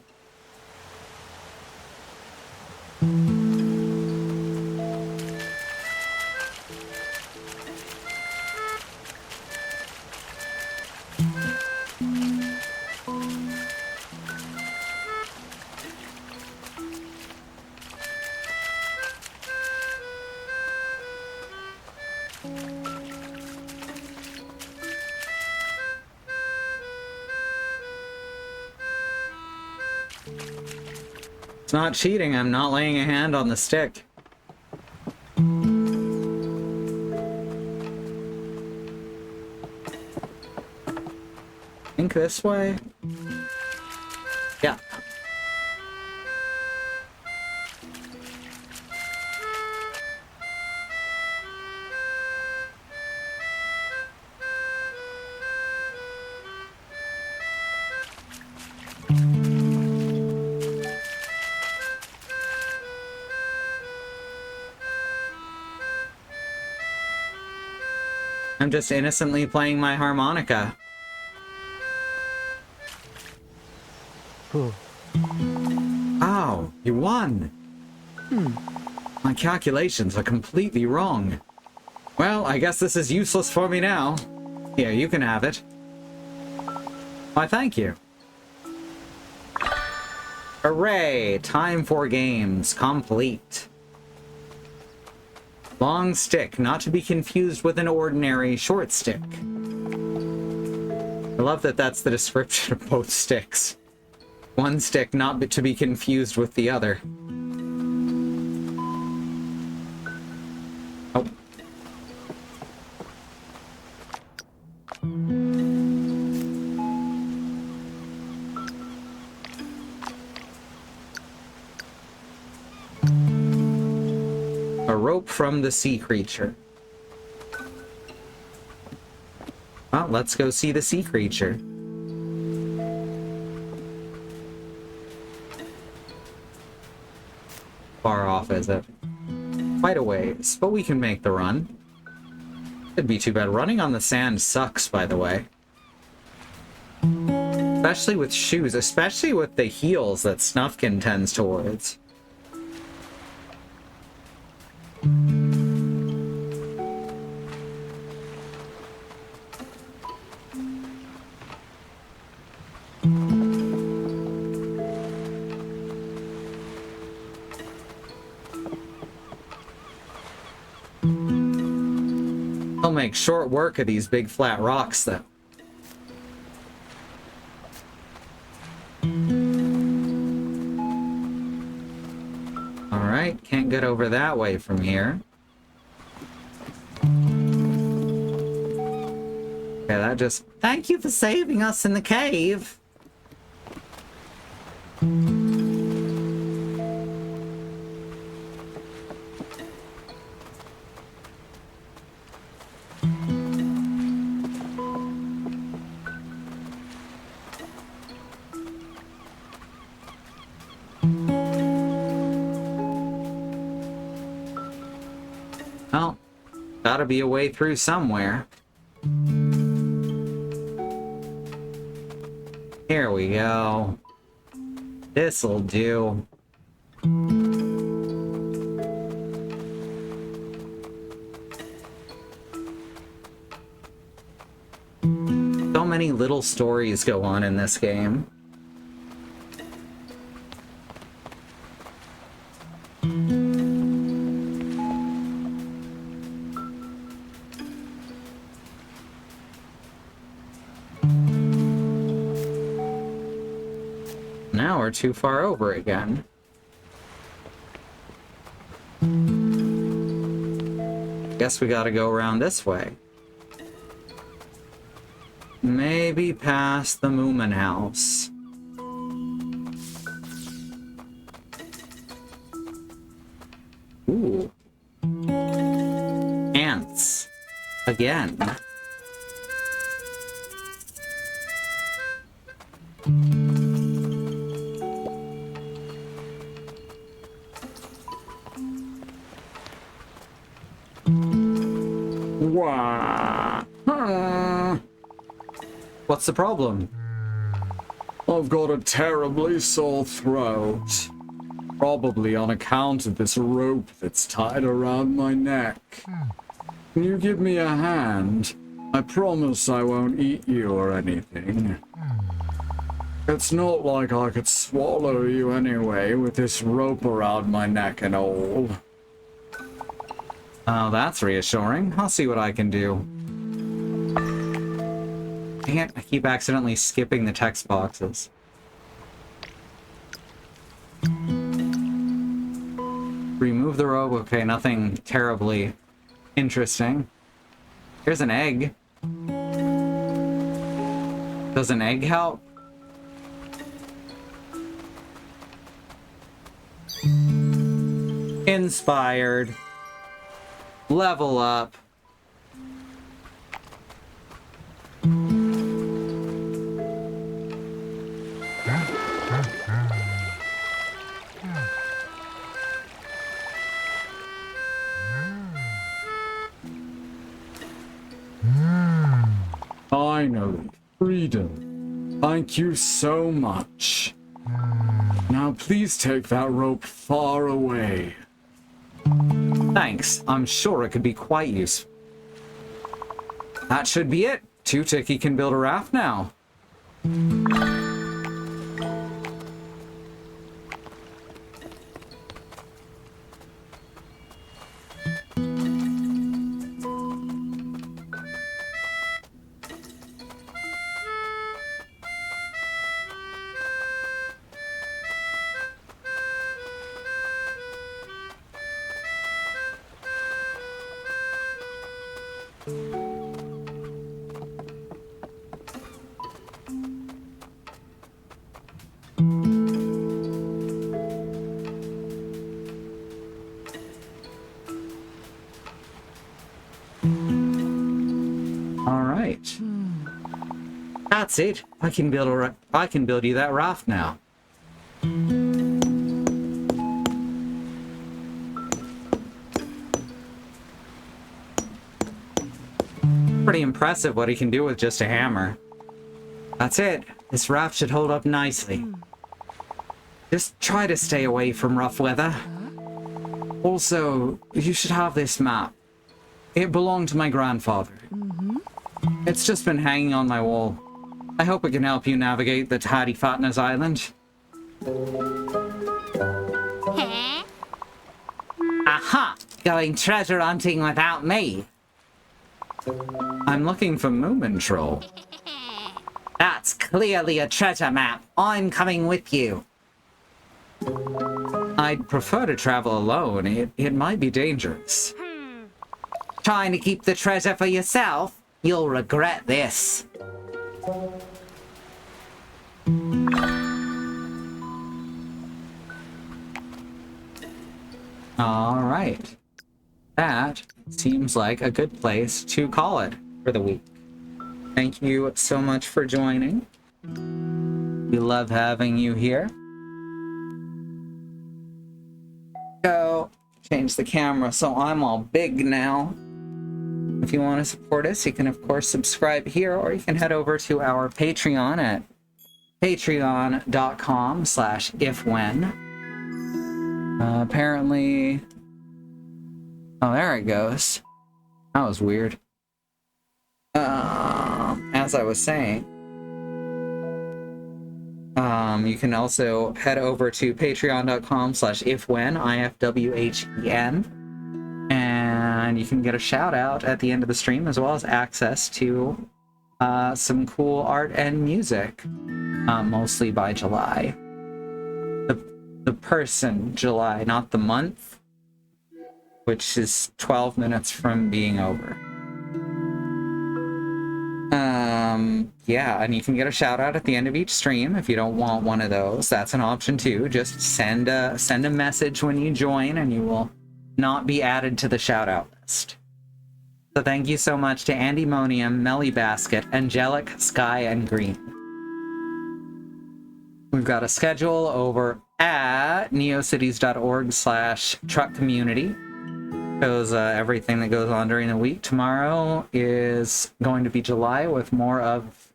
It's not cheating, I'm not laying a hand on the stick. Think this way? Yeah. I'm just innocently playing my harmonica. Oh, you won! My calculations are completely wrong. Well, I guess this is useless for me now. Here, you can have it. Why, thank you. Hooray! Time for games complete. Long stick, not to be confused with an ordinary short stick. I love that that's the description of both sticks. One stick not to be confused with the other. Oh. A rope from the sea creature. Well, let's go see the sea creature. Far off, is it? Quite a ways, but we can make the run. It'd be too bad. Running on the sand sucks, by the way. Especially with shoes, especially with the heels that Snufkin tends towards. He'll make short work of these big flat rocks, though. Alright, can't get over that way from here. Okay, that just... Thank you for saving us in the cave! Well, gotta be a way through somewhere. Here we go. This'll do. So many little stories go on in this game. Now we're too far over again. Guess we gotta go around this way. Maybe past the Moomin house. Ooh. Ants. Again. Wah. What's the problem? I've got a terribly sore throat. Probably on account of this rope that's tied around my neck. Can you give me a hand? I promise I won't eat you or anything. It's not like I could swallow you anyway with this rope around my neck and all. Oh, that's reassuring. I'll see what I can do. Dang it, I keep accidentally skipping the text boxes. Remove the rope. Okay, nothing terribly interesting. Here's an egg. Does an egg help? Inspired. Level up. Finally, freedom. Thank you so much. Now please take that rope far away. Thanks. I'm sure it could be quite useful. That should be it. Two-Ticky can build a raft now. That's it. I can build you that raft now. Pretty impressive what he can do with just a hammer. That's it. This raft should hold up nicely. Just try to stay away from rough weather. Also, you should have this map. It belonged to my grandfather. It's just been hanging on my wall. I hope it can help you navigate the Tidy Fatness Island. Aha! Going treasure hunting without me. I'm looking for Moomin Troll. That's clearly a treasure map. I'm coming with you. I'd prefer to travel alone. It might be dangerous. Trying to keep the treasure for yourself? You'll regret this. All right. That seems like a good place to call it for the week. Thank you so much for joining. We love having you here. Go change the camera so I'm all big now. If you want to support us, you can of course subscribe here, or you can head over to our Patreon at patreon.com/ifwhen. Apparently... Oh, there it goes. That was weird. As I was saying, you can also head over to patreon.com/ifwhen, IFWHEN, and you can get a shout out at the end of the stream, as well as access to some cool art and music, mostly by July. The person July, not the month, which is 12 minutes from being over. Yeah, and you can get a shout out at the end of each stream if you don't want one of those. That's an option too. Just send a message when you join, and you will not be added to the shout out list. So thank you so much to Andymonium, Melly Basket, Angelic, Sky, and Green. We've got a schedule over at neocities.org/truck community. Shows everything that goes on during the week. Tomorrow is going to be July with more of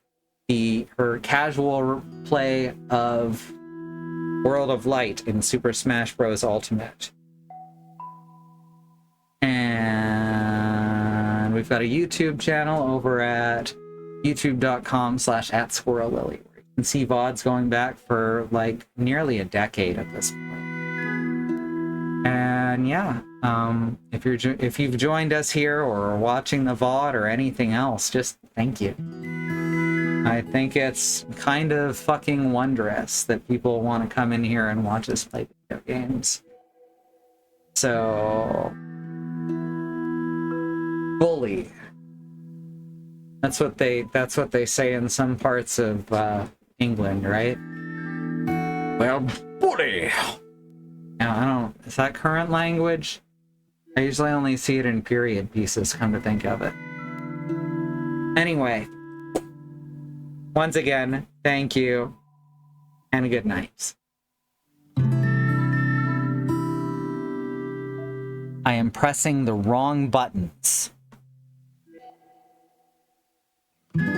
her casual play of World of Light in Super Smash Bros. Ultimate. And we've got a YouTube channel over at youtube.com/@squirrellily, where you can see VODs going back for like nearly a decade at this point. And yeah, if you've joined us here or are watching the VOD or anything else, just thank you. I think it's kind of fucking wondrous that people want to come in here and watch us play video games. So, bully. That's what they say in some parts of England, right? Well, bully! Now, is that current language? I usually only see it in period pieces, come to think of it. Anyway, once again, thank you, and good night. I am pressing the wrong buttons.